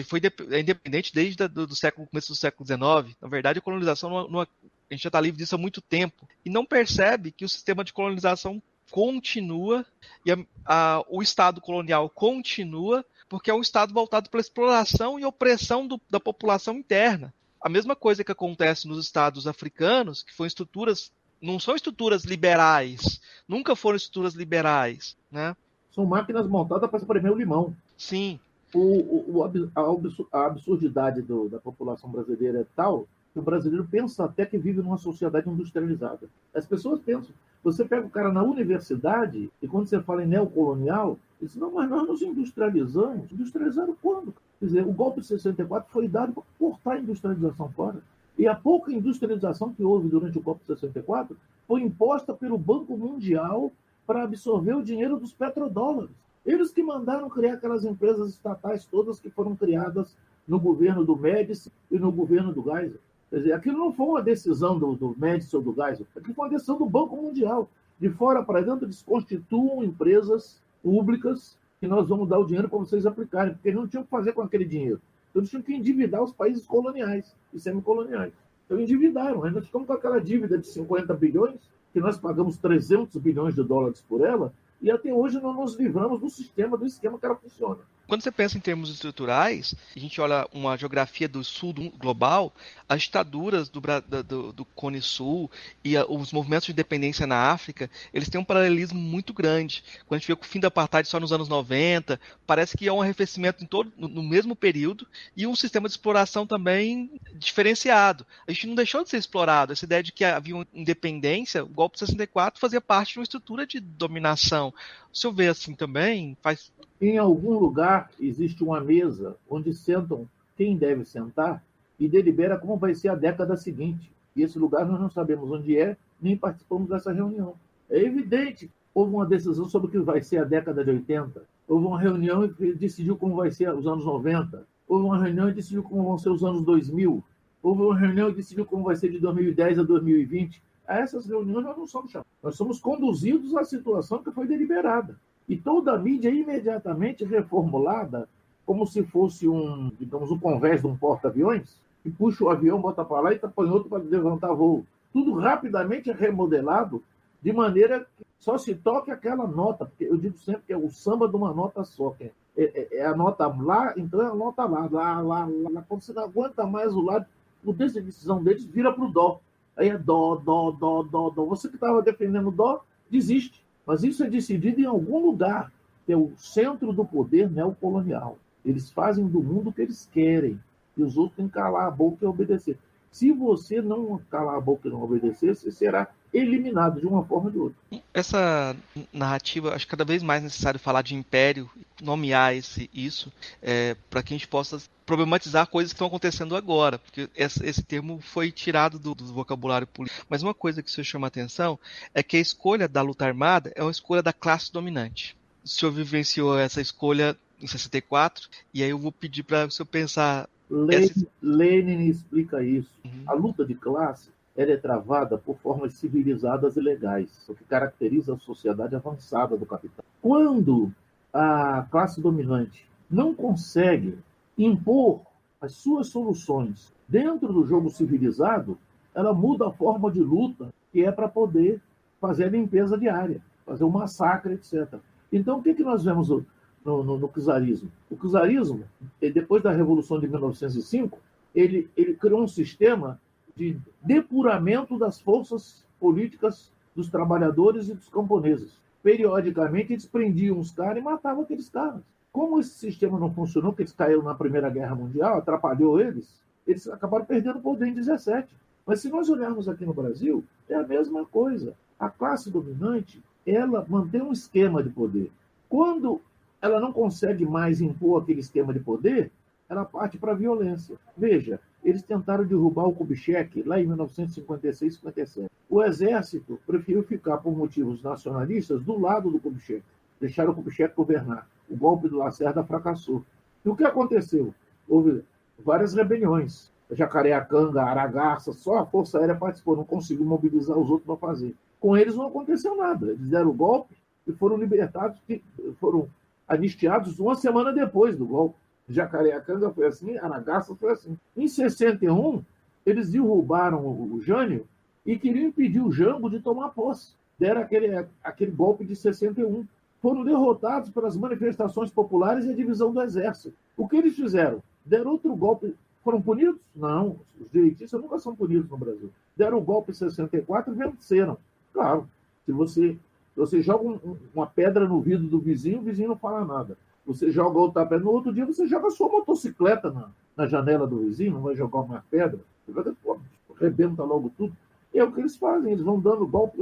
foi independente desde do começo do século XIX. Na verdade, a colonização, a gente já está livre disso há muito tempo. E não percebe que o sistema de colonização continua e o Estado colonial continua porque é um Estado voltado para a exploração e opressão da população interna. A mesma coisa que acontece nos Estados africanos, que não são estruturas liberais, nunca foram estruturas liberais, né? São máquinas montadas para espremer o limão. Sim. A absurdidade da população brasileira é tal que o brasileiro pensa até que vive numa sociedade industrializada. As pessoas pensam. Você pega o cara na universidade e quando você fala em neocolonial, diz, não, mas nós nos industrializamos. Industrializaram quando? Quer dizer, o golpe de 64 foi dado para cortar a industrialização fora. E a pouca industrialização que houve durante o golpe de 64 foi imposta pelo Banco Mundial para absorver o dinheiro dos petrodólares. Eles que mandaram criar aquelas empresas estatais todas que foram criadas no governo do Médici e no governo do Geisel. Quer dizer, aquilo não foi uma decisão do Médici ou do Geisel, aquilo foi uma decisão do Banco Mundial. De fora para dentro, eles constituam empresas públicas que nós vamos dar o dinheiro para vocês aplicarem, porque eles não tinham o que fazer com aquele dinheiro. Então, eles tinham que endividar os países coloniais e semicoloniais. Então, endividaram. Aí nós ficamos com aquela dívida de 50 bilhões, que nós pagamos 300 bilhões de dólares por ela, e até hoje não nos livramos do esquema que ela funciona. Quando você pensa em termos estruturais, a gente olha uma geografia do sul global, as ditaduras do Cone Sul e os movimentos de independência na África, eles têm um paralelismo muito grande. Quando a gente vê o fim da apartheid só nos anos 90, parece que há um arrefecimento no mesmo período e um sistema de exploração também diferenciado. A gente não deixou de ser explorado. Essa ideia de que havia uma independência, o golpe de 64 fazia parte de uma estrutura de dominação. O senhor vê assim também? Em algum lugar existe uma mesa onde sentam quem deve sentar e delibera como vai ser a década seguinte. E esse lugar nós não sabemos onde é, nem participamos dessa reunião. É evidente que houve uma decisão sobre o que vai ser a década de 80. Houve uma reunião e decidiu como vai ser os anos 90. Houve uma reunião e decidiu como vão ser os anos 2000. Houve uma reunião e decidiu como vai ser de 2010 a 2020. A essas reuniões nós não somos chamados. Nós somos conduzidos à situação que foi deliberada. E toda a mídia é imediatamente reformulada como se fosse um convés de um porta-aviões, que puxa o avião, bota para lá e põe outro para levantar voo. Tudo rapidamente é remodelado de maneira que só se toque aquela nota, porque eu digo sempre que é o samba de uma nota só, que é a nota lá, então é a nota lá. Quando você não aguenta mais o lado, o de decisão deles vira para o dó. Aí é dó. Você que estava defendendo o dó, desiste. Mas isso é decidido em algum lugar, que é o centro do poder neocolonial. Eles fazem do mundo o que eles querem, e os outros têm que calar a boca e obedecer. Se você não calar a boca e não obedecer, você será eliminado de uma forma ou de outra. Essa narrativa, acho que cada vez mais necessário falar de império, nomear isso, para que a gente possa problematizar coisas que estão acontecendo agora, porque esse termo foi tirado do vocabulário político. Mas uma coisa que o senhor chama a atenção é que a escolha da luta armada é uma escolha da classe dominante. O senhor vivenciou essa escolha em 64, e aí eu vou pedir para o senhor pensar... Lenin explica isso. A luta de classe ela é travada por formas civilizadas e legais, o que caracteriza a sociedade avançada do capital. Quando a classe dominante não consegue impor as suas soluções dentro do jogo civilizado, ela muda a forma de luta, que é para poder fazer a limpeza diária, fazer um massacre, etc. Então, o que nós vemos no czarismo? O czarismo, depois da Revolução de 1905, ele criou um sistema de depuramento das forças políticas dos trabalhadores e dos camponeses. Periodicamente, eles prendiam os caras e matavam aqueles caras. Como esse sistema não funcionou, porque eles caíram na Primeira Guerra Mundial, atrapalhou eles acabaram perdendo o poder em 17. Mas se nós olharmos aqui no Brasil, é a mesma coisa. A classe dominante, ela mantém um esquema de poder. Quando ela não consegue mais impor aquele esquema de poder, ela parte para a violência. Veja, eles tentaram derrubar o Kubitschek lá em 1956, 57. O exército preferiu ficar, por motivos nacionalistas, do lado do Kubitschek. Deixaram o Kubitschek governar. O golpe do Lacerda fracassou. E o que aconteceu? Houve várias rebeliões. Jacareacanga, Aragarça, só a Força Aérea participou, não conseguiu mobilizar os outros para fazer. Com eles não aconteceu nada. Eles deram o golpe e foram libertados, foram anistiados uma semana depois do golpe. Jacareacanga foi assim, Aragarça foi assim. Em 61, eles derrubaram o Jânio e queriam impedir o Jango de tomar posse. Deram aquele golpe de 61. Foram derrotados pelas manifestações populares e a divisão do exército. O que eles fizeram? Deram outro golpe. Foram punidos? Não. Os direitistas nunca são punidos no Brasil. Deram o golpe em 64 e venceram. Claro, se você joga uma pedra no vidro do vizinho, o vizinho não fala nada. Você joga outra pedra, no outro dia você joga a sua motocicleta na janela do vizinho, não vai jogar uma pedra. Rebenta logo tudo. E é o que eles fazem, eles vão dando golpe,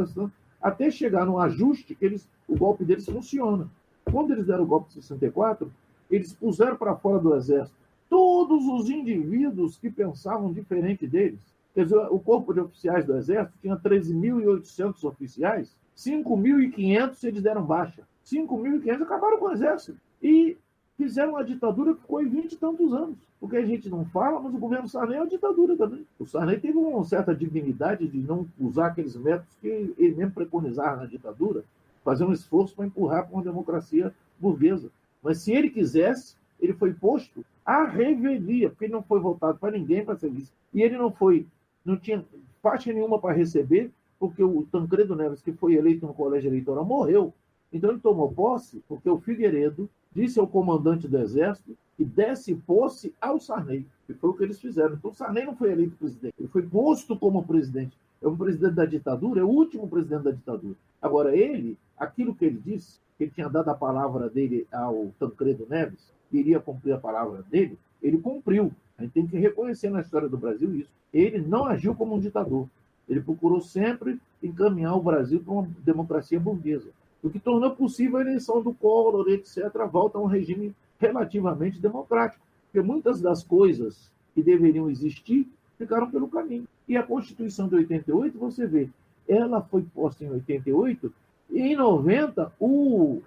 até chegar no ajuste que o golpe deles funciona. Quando eles deram o golpe de 64, eles puseram para fora do exército todos os indivíduos que pensavam diferente deles. Quer dizer, o corpo de oficiais do exército tinha 13.800 oficiais, 5.500 eles deram baixa. 5.500 acabaram com o exército. E fizeram uma ditadura que ficou em 20 e tantos anos. Porque a gente não fala, mas o governo Sarney é uma ditadura também. O Sarney teve uma certa dignidade de não usar aqueles métodos que ele mesmo preconizava na ditadura, fazer um esforço para empurrar para uma democracia burguesa. Mas se ele quisesse, ele foi posto à revelia, porque ele não foi votado para ninguém para ser vice. E ele não tinha faixa nenhuma para receber, porque o Tancredo Neves, que foi eleito no colégio eleitoral, morreu. Então ele tomou posse porque o Figueiredo disse ao comandante do Exército que desse posse ao Sarney, que foi o que eles fizeram. Então o Sarney não foi eleito presidente, ele foi posto como presidente. É um presidente da ditadura, é o último presidente da ditadura. Agora ele, aquilo que ele disse, que ele tinha dado a palavra dele ao Tancredo Neves, que iria cumprir a palavra dele, ele cumpriu. A gente tem que reconhecer na história do Brasil isso. Ele não agiu como um ditador. Ele procurou sempre encaminhar o Brasil para uma democracia burguesa. O que tornou possível a eleição do Collor, etc., volta a um regime relativamente democrático. Porque muitas das coisas que deveriam existir ficaram pelo caminho. E a Constituição de 88, você vê, ela foi posta em 88, e em 90, o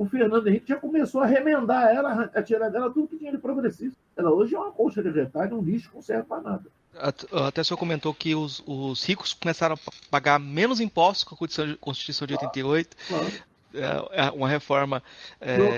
Fernando Henrique já começou a remendar ela, a tirar dela tudo que tinha de progressista. Ela hoje é uma colcha de retalho, um lixo que não serve para nada. Até o senhor comentou que os ricos começaram a pagar menos impostos com a Constituição de 88. Claro. Uma reforma...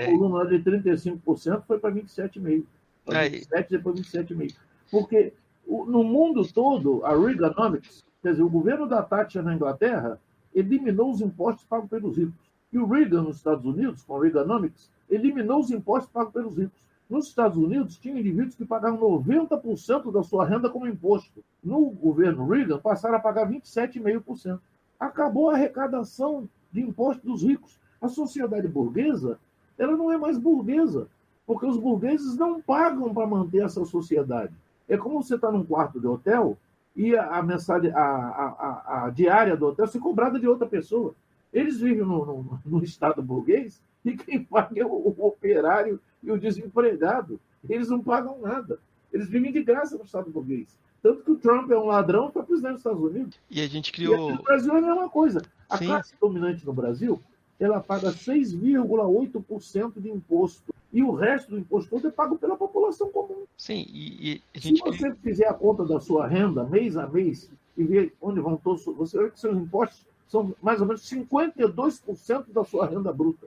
O número de 35% foi para 27,5%. Para 27%, depois 27,5%. Porque no mundo todo, a Reaganomics, quer dizer, o governo da Thatcher na Inglaterra, eliminou os impostos pagos pelos ricos. E o Reagan nos Estados Unidos, com a Reaganomics, eliminou os impostos pagos pelos ricos. Nos Estados Unidos, tinha indivíduos que pagavam 90% da sua renda como imposto. No governo Reagan, passaram a pagar 27,5%. Acabou a arrecadação de impostos dos ricos. A sociedade burguesa, ela não é mais burguesa, porque os burgueses não pagam para manter essa sociedade. É como você está num quarto de hotel e a diária do hotel ser cobrada de outra pessoa. Eles vivem no Estado burguês e quem paga é o operário e o desempregado. Eles não pagam nada. Eles vivem de graça no Estado burguês. Tanto que o Trump é um ladrão para presidente dos Estados Unidos. E a gente criou... E no Brasil é a mesma coisa. A Sim. classe dominante no Brasil, ela paga 6,8% de imposto. E o resto do imposto todo é pago pela população comum. Sim, e a gente... Se você fizer a conta da sua renda, mês a mês, e ver onde vão todos... Você vê que seus impostos são mais ou menos 52% da sua renda bruta.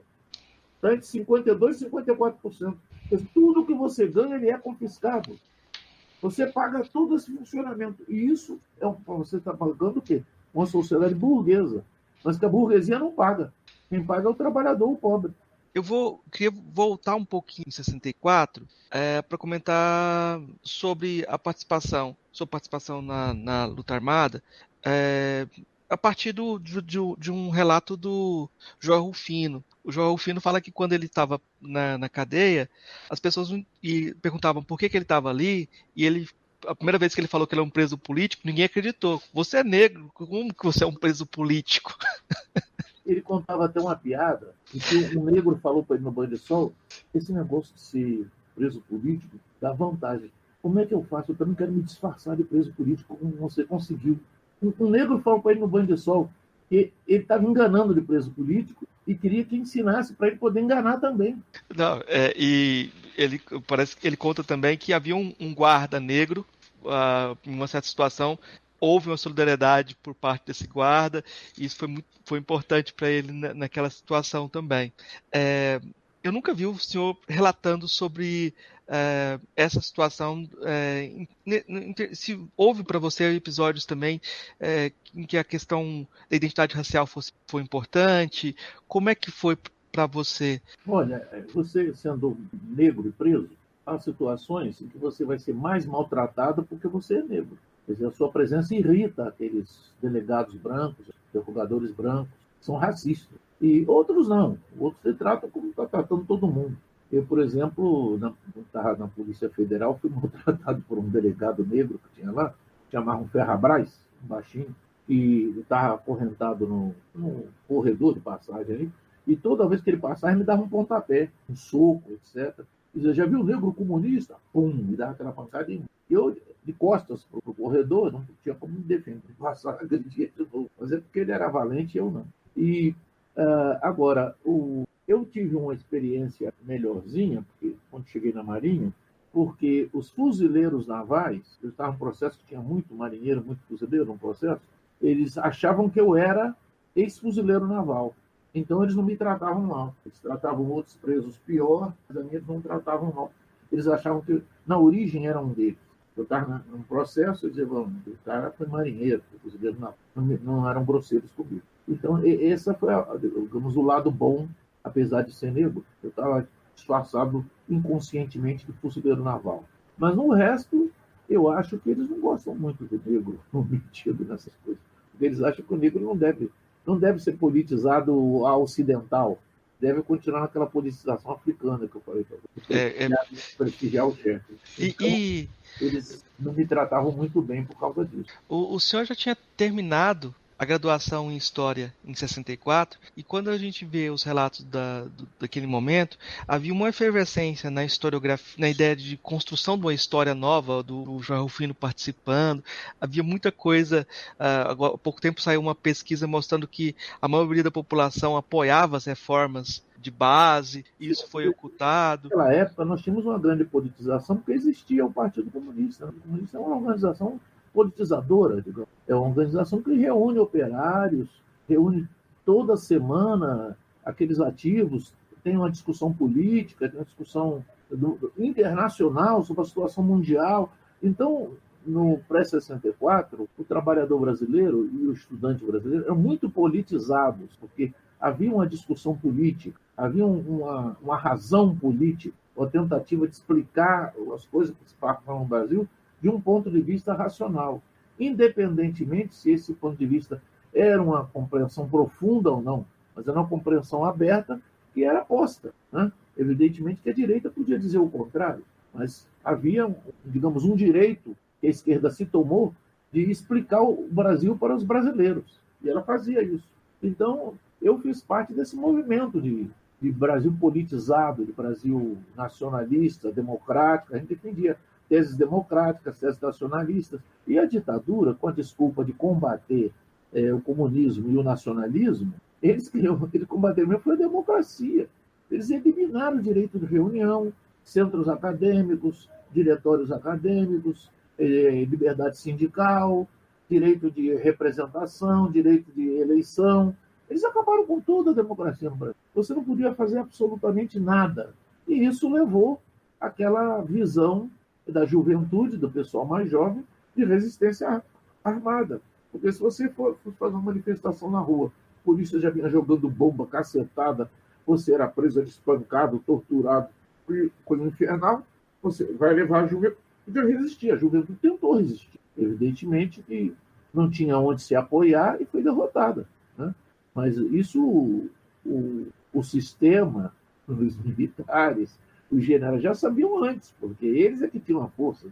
Tá? Entre 52% e 54%. Tudo que você ganha, ele é confiscado. Você paga todo esse funcionamento. E isso você está pagando o quê? Uma sociedade burguesa. Mas que a burguesia não paga. Quem paga é o trabalhador, o pobre. Queria voltar um pouquinho em 64 para comentar sobre a participação, na luta armada, a partir de um relato do João Rufino. O João Rufino fala que quando ele estava na cadeia, as pessoas perguntavam por que ele estava ali, e a primeira vez que ele falou que ele é um preso político, ninguém acreditou. Você é negro, como que você é um preso político? Ele contava até uma piada, em que um negro falou para ele no Banho de Sol, esse negócio de ser preso político dá vantagem. Como é que eu faço? Eu também quero me disfarçar de preso político, como você conseguiu. Um negro falou para ele no Banho de Sol que ele estava enganando de preso político e queria que ensinasse para ele poder enganar também. Não, e parece que ele conta também que havia um guarda negro em uma certa situação. Houve uma solidariedade por parte desse guarda, e isso foi importante para ele naquela situação também. Eu nunca vi o senhor relatando sobre essa situação. Se houve para você episódios também em que a questão da identidade racial foi importante, como é que foi para você? Olha, você sendo negro e preso, há situações em que você vai ser mais maltratado porque você é negro. Quer dizer, a sua presença irrita aqueles delegados brancos, interrogadores brancos, que são racistas. E outros não. Outros se tratam como está tratando todo mundo. Eu, por exemplo, estava na Polícia Federal, fui maltratado por um delegado negro que tinha lá, chamavam Ferrabras, um baixinho, e estava acorrentado no corredor de passagem ali, e toda vez que ele passava, ele me dava um pontapé, um soco, etc. Quer dizer, já viu o negro comunista? Pum, me dava aquela pancada e eu, de costas para o corredor, não tinha como me defender, passar aquele dia de novo. Mas é porque ele era valente e eu não. E agora, eu tive uma experiência melhorzinha, porque quando cheguei na Marinha, porque os fuzileiros navais, eu estava num processo que tinha muito marinheiro, muito fuzileiro no processo, eles achavam que eu era ex-fuzileiro naval. Então eles não me tratavam mal. Eles tratavam outros presos pior, mas a mim eles não tratavam mal. Eles achavam que, na origem, era um deles. Eu estava num processo, eu dizia, vamos, o cara foi marinheiro, foi fuzileiro naval. Não eram grosseiros comigo. Então, esse foi, digamos, o lado bom, apesar de ser negro. Eu estava disfarçado inconscientemente de fuzileiro naval. Mas no resto, eu acho que eles não gostam muito do negro, no metido nessas coisas. Porque eles acham que o negro não deve ser politizado a ocidental. Deve continuar naquela politização africana que eu falei para você. Prestigiar o chefe. Então, eles não me tratavam muito bem por causa disso. O senhor já tinha terminado a graduação em História em 64, e quando a gente vê os relatos daquele momento, havia uma efervescência na historiografia, na ideia de construção de uma história nova, do João Rufino participando, havia muita coisa. Há pouco tempo saiu uma pesquisa mostrando que a maioria da população apoiava as reformas de base, e isso foi ocultado. Naquela época nós tínhamos uma grande politização porque existia o Partido Comunista. O Comunista é uma organização politizadora, digamos. É uma organização que reúne operários, reúne toda semana aqueles ativos, tem uma discussão política, tem uma discussão internacional sobre a situação mundial. Então, no pré-64, o trabalhador brasileiro e o estudante brasileiro eram muito politizados, porque havia uma discussão política, havia uma razão política, uma tentativa de explicar as coisas que se passam no Brasil de um ponto de vista racional, independentemente se esse ponto de vista era uma compreensão profunda ou não, mas era uma compreensão aberta que era posta, né? Evidentemente que a direita podia dizer o contrário, mas havia, digamos, um direito que a esquerda se tomou de explicar o Brasil para os brasileiros, e ela fazia isso. Então, eu fiz parte desse movimento de Brasil politizado, de Brasil nacionalista, democrático. A gente defendia teses democráticas, teses nacionalistas. E a ditadura, com a desculpa de combater o comunismo e o nacionalismo, eles combateram mesmo foi a democracia. Eles eliminaram o direito de reunião, centros acadêmicos, diretórios acadêmicos, liberdade sindical, direito de representação, direito de eleição. Eles acabaram com toda a democracia no Brasil. Você não podia fazer absolutamente nada. E isso levou àquela visão da juventude, do pessoal mais jovem, de resistência armada. Porque se você for fazer uma manifestação na rua, a polícia já vinha jogando bomba, cacetada, você era preso, era espancado, torturado, coisa infernal, você vai levar a juventude a resistir. A juventude tentou resistir. Evidentemente que não tinha onde se apoiar e foi derrotada, né? Mas isso, o sistema, os militares, os generais já sabiam antes, porque eles é que tinham a força.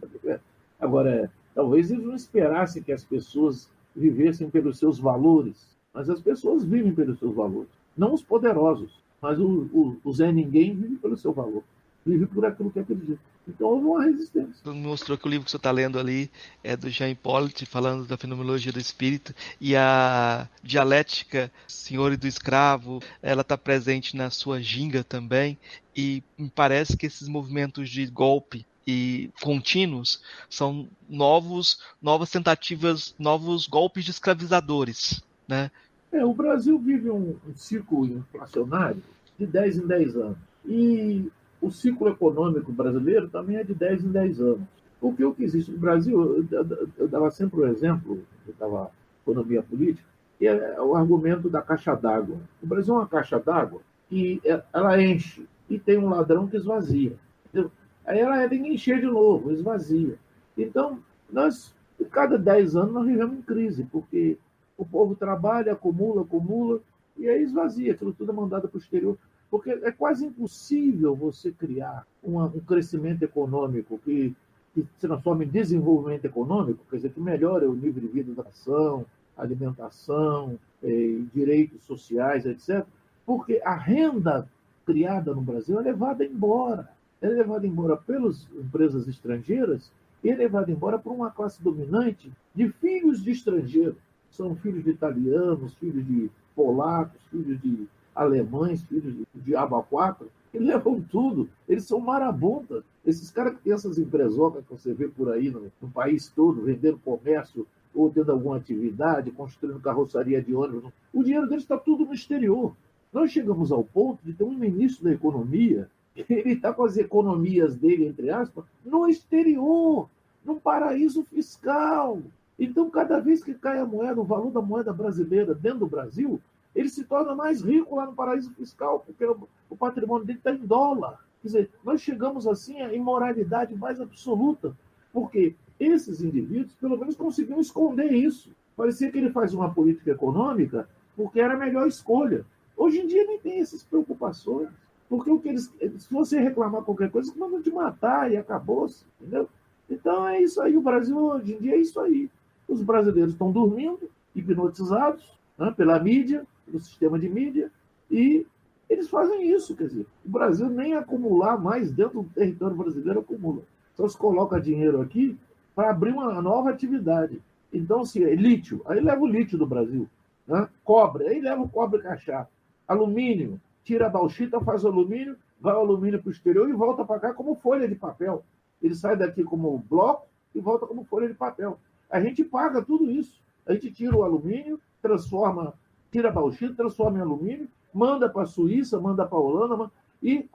Agora, talvez eles não esperassem que as pessoas vivessem pelos seus valores, mas as pessoas vivem pelos seus valores. Não os poderosos, mas o Zé Ninguém vive pelo seu valor, vive por aquilo que acredita. Então houve uma resistência. Mostrou que o livro que você está lendo ali é do Jean Hippolyte, falando da fenomenologia do espírito, e a dialética senhor e do escravo, ela está presente na sua ginga também, e me parece que esses movimentos de golpe e contínuos são novas tentativas, novos golpes de escravizadores, né? O Brasil vive um ciclo inflacionário de 10 em 10 anos. E o ciclo econômico brasileiro também é de 10 em 10 anos. Porque o que existe no Brasil, eu dava sempre o exemplo, eu dava economia política, que é o argumento da caixa d'água. O Brasil é uma caixa d'água que ela enche e tem um ladrão que esvazia. Entendeu? Aí ela tem que encher de novo, esvazia. Então, cada 10 anos, nós vivemos em crise, porque o povo trabalha, acumula, e aí esvazia, aquilo tudo é mandado para o exterior. Porque é quase impossível você criar um crescimento econômico que se transforme em desenvolvimento econômico, quer dizer, que melhore o nível de vida da nação, alimentação, direitos sociais, etc. Porque a renda criada no Brasil é levada embora. É levada embora pelas empresas estrangeiras e é levada embora por uma classe dominante de filhos de estrangeiros. São filhos de italianos, filhos de polacos, filhos de alemães, filhos de diabo a quatro, Eles levam tudo. Eles são marabuntas. Esses caras que têm essas empresocas que você vê por aí no país todo, vendendo comércio ou tendo alguma atividade, construindo carroçaria de ônibus, o dinheiro deles está tudo no exterior. Nós chegamos ao ponto de ter um ministro da Economia, ele está com as economias dele, entre aspas, no exterior, num paraíso fiscal. Então, cada vez que cai a moeda, o valor da moeda brasileira dentro do Brasil, ele se torna mais rico lá no paraíso fiscal, porque o patrimônio dele está em dólar. Quer dizer, nós chegamos assim à imoralidade mais absoluta, porque esses indivíduos, pelo menos, conseguiam esconder isso. Parecia que ele faz uma política econômica porque era a melhor escolha. Hoje em dia nem tem essas preocupações, porque o que eles, se você reclamar qualquer coisa, eles mandam te matar e acabou-se, entendeu? Então é isso aí, o Brasil hoje em dia é isso aí. Os brasileiros estão dormindo, hipnotizados, né, pela mídia, pelo sistema de mídia, e eles fazem isso, quer dizer, o Brasil nem acumular mais dentro do território brasileiro acumula. Só se coloca dinheiro aqui para abrir uma nova atividade. Então, se é lítio, aí leva o lítio do Brasil, né? Cobre, aí leva o cobre cachá. Alumínio, tira a bauxita, faz o alumínio, vai o alumínio para o exterior e volta para cá como folha de papel. Ele sai daqui como bloco e volta como folha de papel. A gente paga tudo isso. A gente tira o alumínio, transforma, tira a bauxita, transforma em alumínio, manda para a Suíça, manda para a Holanda e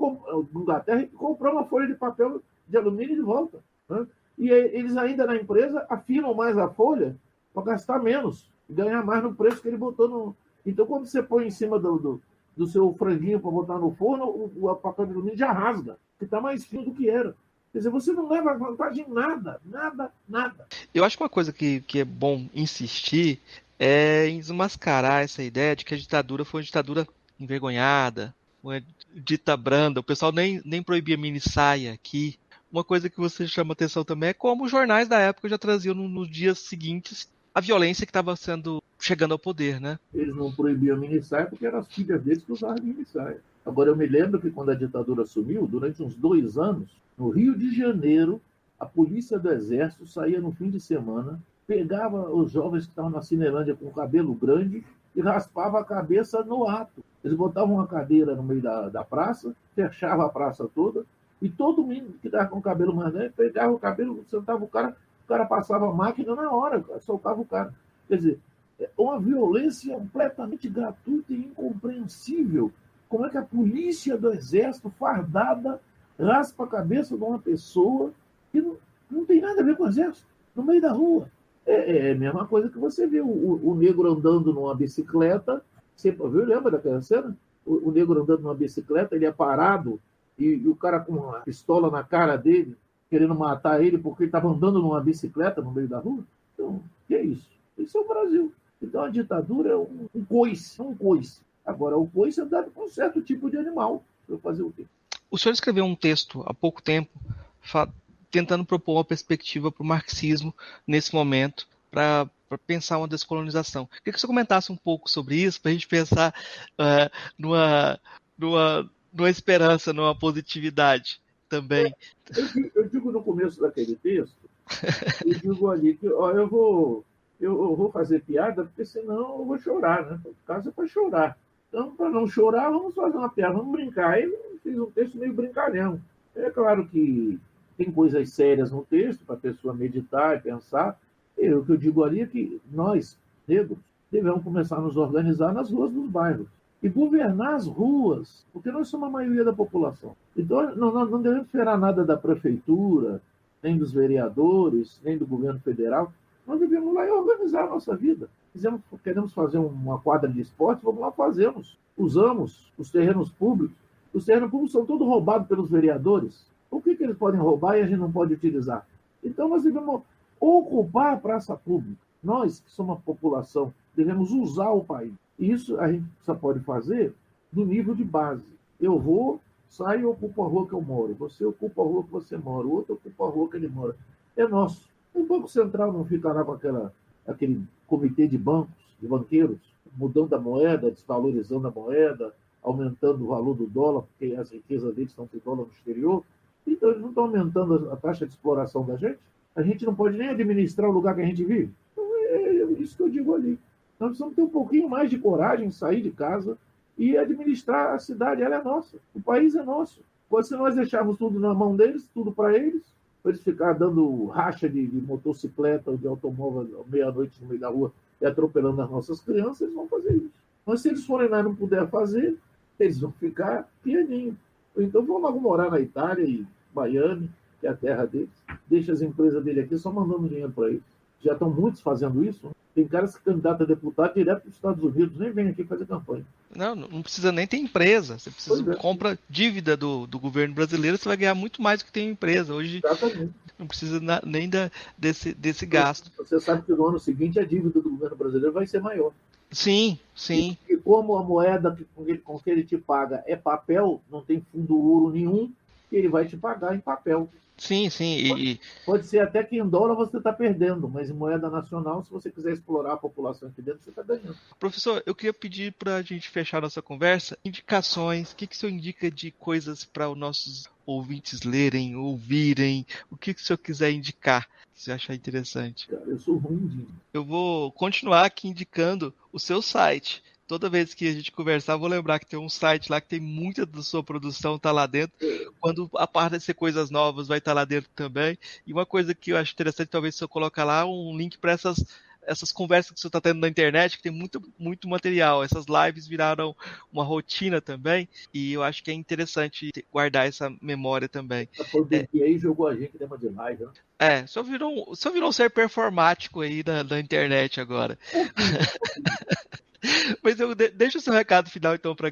Inglaterra e compra uma folha de papel de alumínio de volta, né? E eles ainda na empresa afinam mais a folha para gastar menos e ganhar mais no preço que ele botou no. Então, quando você põe em cima do seu franguinho para botar no forno, o papel de alumínio já rasga, que está mais fino do que era. Quer dizer, você não leva vantagem em nada, nada, nada. Eu acho que uma coisa que é bom insistir é em desmascarar essa ideia de que a ditadura foi uma ditadura envergonhada, uma dita branda. O pessoal nem proibia mini saia aqui. Uma coisa que você chama atenção também é como os jornais da época já traziam nos dias seguintes a violência que estava chegando ao poder, né? Eles não proibiam mini saia porque eram as filhas deles que usavam mini saia. Agora, eu me lembro que quando a ditadura sumiu, durante uns 2 anos, no Rio de Janeiro, a polícia do Exército saía no fim de semana, pegava os jovens que estavam na Cinelândia com o cabelo grande e raspava a cabeça no ato. Eles botavam uma cadeira no meio da praça, fechava a praça toda, e todo mundo que estava com o cabelo mais grande pegava o cabelo, sentava o cara passava a máquina na hora, soltava o cara. Quer dizer, é uma violência completamente gratuita e incompreensível. Como é que a polícia do Exército, fardada, raspa a cabeça de uma pessoa que não tem nada a ver com o Exército, no meio da rua? É a mesma coisa que você vê o negro andando numa bicicleta. Você viu, lembra daquela cena? O negro andando numa bicicleta, ele é parado e o cara com uma pistola na cara dele, querendo matar ele porque ele estava andando numa bicicleta no meio da rua. Então, o que é isso? Isso é o Brasil. Então, a ditadura é um coice, um coice. Agora, o coice é dado com um certo tipo de animal. Para fazer o quê? O senhor escreveu um texto há pouco tempo tentando propor uma perspectiva para o marxismo nesse momento, para pensar uma descolonização. Queria que você comentasse um pouco sobre isso, para a gente pensar numa esperança, numa positividade também. Eu digo no começo daquele texto, eu digo ali que ó, eu vou fazer piada, porque senão eu vou chorar, né? O caso é para chorar. Então, para não chorar, vamos fazer uma piada, vamos brincar. Aí eu fiz um texto meio brincalhão. É claro que tem coisas sérias no texto para a pessoa meditar e pensar. E o que eu digo ali é que nós, negros, devemos começar a nos organizar nas ruas dos bairros e governar as ruas, porque nós somos a maioria da população. Então, não devemos esperar nada da prefeitura, nem dos vereadores, nem do governo federal. Nós devemos lá e organizar a nossa vida. Queremos fazer uma quadra de esporte, vamos lá, fazemos. Usamos os terrenos públicos. Os terrenos públicos são todos roubados pelos vereadores. Por que eles podem roubar e a gente não pode utilizar? Então, nós devemos ocupar a praça pública. Nós, que somos a população, devemos usar o país. E isso a gente só pode fazer do nível de base. Eu saio e ocupo a rua que eu moro. Você ocupa a rua que você mora. O outro ocupa a rua que ele mora. É nosso. O Banco Central não fica lá com aquele comitê de bancos, de banqueiros, mudando a moeda, desvalorizando a moeda, aumentando o valor do dólar, porque as riquezas deles estão com dólar no exterior. Então, eles não estão aumentando a taxa de exploração da gente. A gente não pode nem administrar o lugar que a gente vive. Então, é isso que eu digo ali. Nós precisamos ter um pouquinho mais de coragem, sair de casa e administrar a cidade. Ela é nossa, o país é nosso. Se nós deixarmos tudo na mão deles, tudo para eles ficarem dando racha de motocicleta ou de automóvel à meia-noite no meio da rua e atropelando as nossas crianças, eles vão fazer isso. Mas se eles forem lá e não puderem fazer, eles vão ficar pianinho. Então vão logo morar na Itália e Miami, que é a terra deles. Deixa as empresas dele aqui só mandando dinheiro para eles. Já estão muitos fazendo isso. Tem caras que candidatam a deputado direto para os Estados Unidos, nem vem aqui fazer campanha. Não precisa nem ter empresa. Você precisa compra dívida do governo brasileiro, você vai ganhar muito mais do que tem empresa. Hoje Exatamente. Não precisa nem desse gasto. Você sabe que no ano seguinte a dívida do governo brasileiro vai ser maior. Sim. E como a moeda com que ele te paga é papel, não tem fundo ouro nenhum, ele vai te pagar em papel. Sim. Pode ser até que em dólar você está perdendo, mas em moeda nacional, se você quiser explorar a população aqui dentro, você está ganhando. Professor, eu queria pedir para a gente fechar nossa conversa, indicações, o que o senhor indica de coisas para os nossos ouvintes lerem, ouvirem, o que o senhor quiser indicar, que você achar interessante. Cara, eu sou ruim de... Eu vou continuar aqui indicando o seu site. Toda vez que a gente conversar, vou lembrar que tem um site lá que tem muita da sua produção, tá lá dentro. Quando aparecer coisas novas, vai estar lá dentro também. E uma coisa que eu acho interessante, talvez se eu colocar lá um link para essas conversas que você está tendo na internet, que tem muito material. Essas lives viraram uma rotina também, e eu acho que é interessante guardar essa memória também. A pandemia aí jogou a gente dentro de live, né? Só virou um ser performático aí na internet agora. Mas deixa o seu recado final, então, para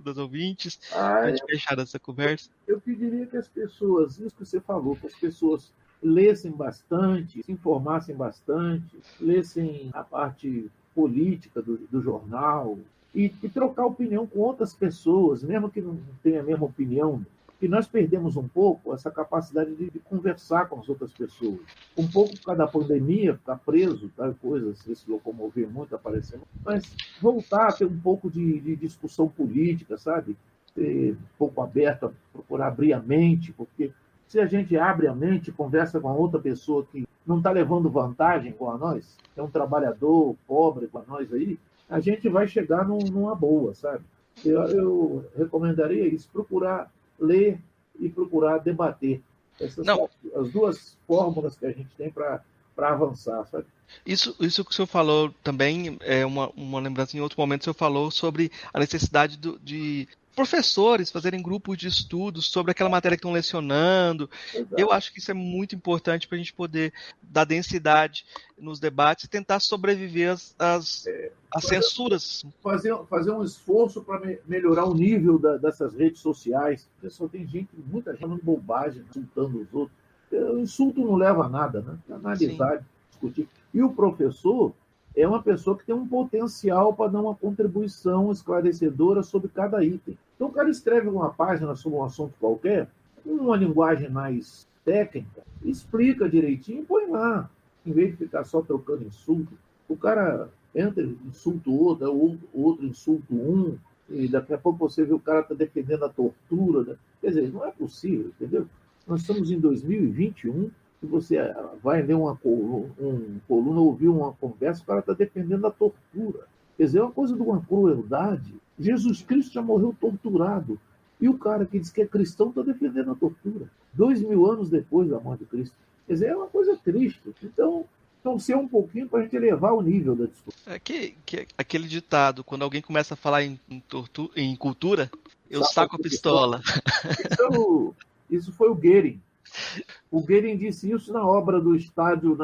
os ouvintes, para a gente fechar essa conversa. Eu pediria que as pessoas, isso que você falou, que as pessoas lessem bastante, se informassem bastante, lessem a parte política do jornal e trocar opinião com outras pessoas, mesmo que não tenha a mesma opinião. Que nós perdemos um pouco essa capacidade de conversar com as outras pessoas. Um pouco por causa da pandemia, ficar preso, tal coisa, se locomover muito, aparecendo. Mas voltar a ter um pouco de discussão política, sabe? Ser um pouco aberto, a procurar abrir a mente, porque se a gente abre a mente, conversa com a outra pessoa que não está levando vantagem com a nós, é um trabalhador pobre com a nós aí, a gente vai chegar numa boa, sabe? Eu recomendaria isso, procurar ler e procurar debater. Essas são as duas fórmulas que a gente tem para avançar, sabe? Isso que o senhor falou também é uma lembrança. Em outro momento, o senhor falou sobre a necessidade de professores fazerem grupos de estudos sobre aquela matéria que estão lecionando. Exato. Eu acho que isso é muito importante para a gente poder dar densidade nos debates e tentar sobreviver às censuras. Fazer um esforço para melhorar o nível dessas redes sociais. Só tem muita gente falando bobagem, insultando os outros. O insulto não leva a nada, né? Analisar, discutir. E o professor é uma pessoa que tem um potencial para dar uma contribuição esclarecedora sobre cada item. Então, o cara escreve uma página sobre um assunto qualquer, com uma linguagem mais técnica, explica direitinho e põe lá, em vez de ficar só trocando insulto. O cara entra, insulta o outro insulta um, e daqui a pouco você vê o cara está defendendo a tortura. Né? Quer dizer, não é possível, entendeu? Nós estamos em 2021, se você vai ler uma coluna, ouvir uma conversa, o cara está defendendo a tortura. Quer dizer, é uma coisa de uma crueldade. Jesus Cristo já morreu torturado. E o cara que diz que é cristão está defendendo a tortura. 2000 anos depois da morte de Cristo. Quer dizer, é uma coisa triste. Então, torcer um pouquinho para a gente elevar o nível da discussão. Aquele ditado, quando alguém começa a falar em cultura, eu saco a pistola. Isso foi o Goering. O Goering disse isso na obra no Estádio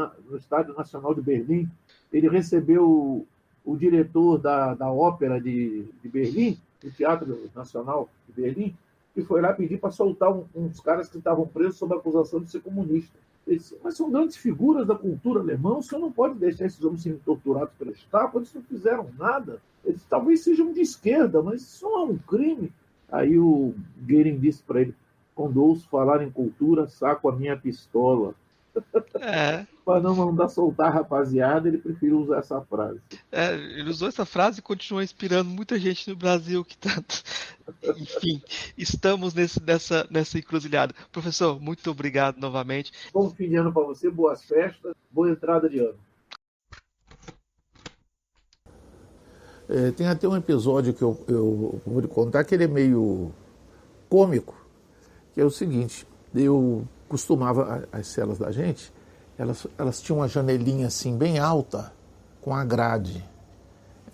Nacional de Berlim. Ele recebeu o diretor da ópera de Berlim, do Teatro Nacional de Berlim, que foi lá pedir para soltar uns caras que estavam presos sob a acusação de ser comunista. Ele disse, mas são grandes figuras da cultura alemã, o senhor não pode deixar esses homens serem torturados pela Gestapo, eles não fizeram nada. Eles talvez sejam de esquerda, mas isso não é um crime. Aí o Goering disse para ele, quando ouço falar em cultura, saco a minha pistola. Para não mandar soltar a rapaziada, ele preferiu usar essa frase. Ele usou essa frase e continua inspirando muita gente no Brasil que tanto. Enfim, estamos nessa encruzilhada. Professor, muito obrigado novamente. Bom fim de ano para você, boas festas, boa entrada de ano. Tem até um episódio que eu vou lhe contar que ele é meio cômico, que é o seguinte: eu costumava, as celas da gente, elas tinham uma janelinha assim bem alta com a grade.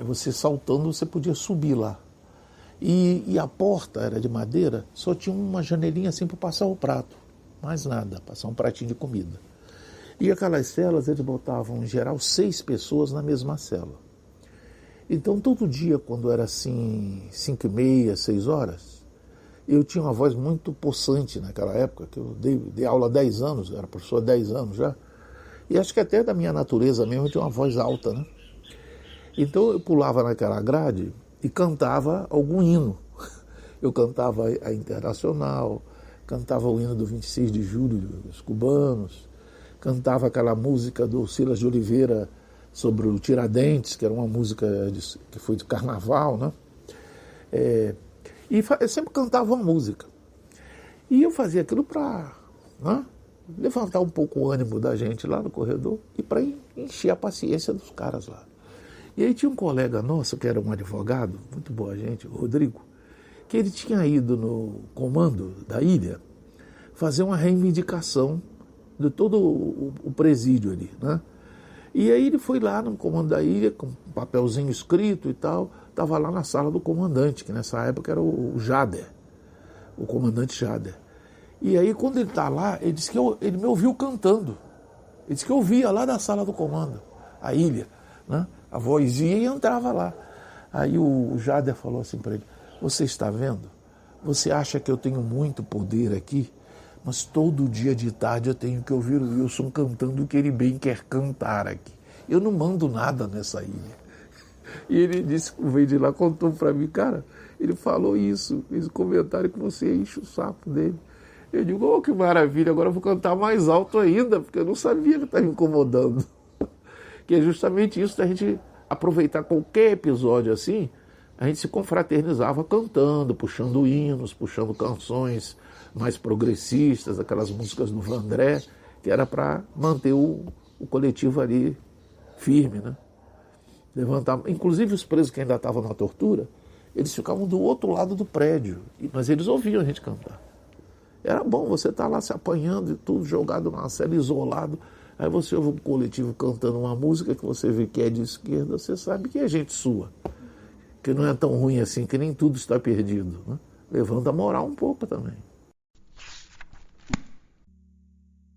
Você saltando, você podia subir lá. E a porta era de madeira, só tinha uma janelinha assim para passar o prato, mais nada, passar um pratinho de comida. E aquelas celas, eles botavam em geral 6 pessoas na mesma cela. Então todo dia, quando era assim 5h30, 6 horas, eu tinha uma voz muito possante naquela época, que eu dei aula há 10 anos, era professor há 10 anos já, e acho que até da minha natureza mesmo eu tinha uma voz alta, né? Então eu pulava naquela grade e cantava algum hino. Eu cantava a Internacional, cantava o hino do 26 de julho dos cubanos, cantava aquela música do Silas de Oliveira sobre o Tiradentes, que era uma música que foi de carnaval, né? Eu sempre cantava uma música. E eu fazia aquilo para levantar um pouco o ânimo da gente lá no corredor e para encher a paciência dos caras lá. E aí tinha um colega nosso, que era um advogado, muito boa gente, o Rodrigo, que ele tinha ido no comando da ilha fazer uma reivindicação de todo o presídio ali, né? E aí ele foi lá no comando da ilha, com um papelzinho escrito e tal, estava lá na sala do comandante, que nessa época era o Jader, o comandante Jader. E aí quando ele está lá, ele disse que ele me ouviu cantando. Ele disse que eu ouvia lá da sala do comando, a ilha, né? A vozinha e entrava lá. Aí o Jader falou assim para ele: você está vendo? Você acha que eu tenho muito poder aqui? Mas todo dia de tarde eu tenho que ouvir o Wilson cantando o que ele bem quer cantar aqui. Eu não mando nada nessa ilha. E ele disse, veio de lá, contou para mim, cara, ele falou isso, fez um comentário que você enche o saco dele. Eu digo, oh, que maravilha, agora eu vou cantar mais alto ainda, porque eu não sabia que estava me incomodando. Que é justamente isso, da gente aproveitar qualquer episódio assim, a gente se confraternizava cantando, puxando hinos, puxando canções mais progressistas, aquelas músicas do Vandré, que era para manter o coletivo ali firme, né? Levantar. Inclusive os presos que ainda estavam na tortura, eles ficavam do outro lado do prédio, mas eles ouviam a gente cantar. Era bom, você estar lá se apanhando e tudo, jogado numa cela, isolado. Aí você ouve um coletivo cantando uma música que você vê que é de esquerda, você sabe que é gente sua. Que não é tão ruim assim, que nem tudo está perdido, né? Levanta a moral um pouco também.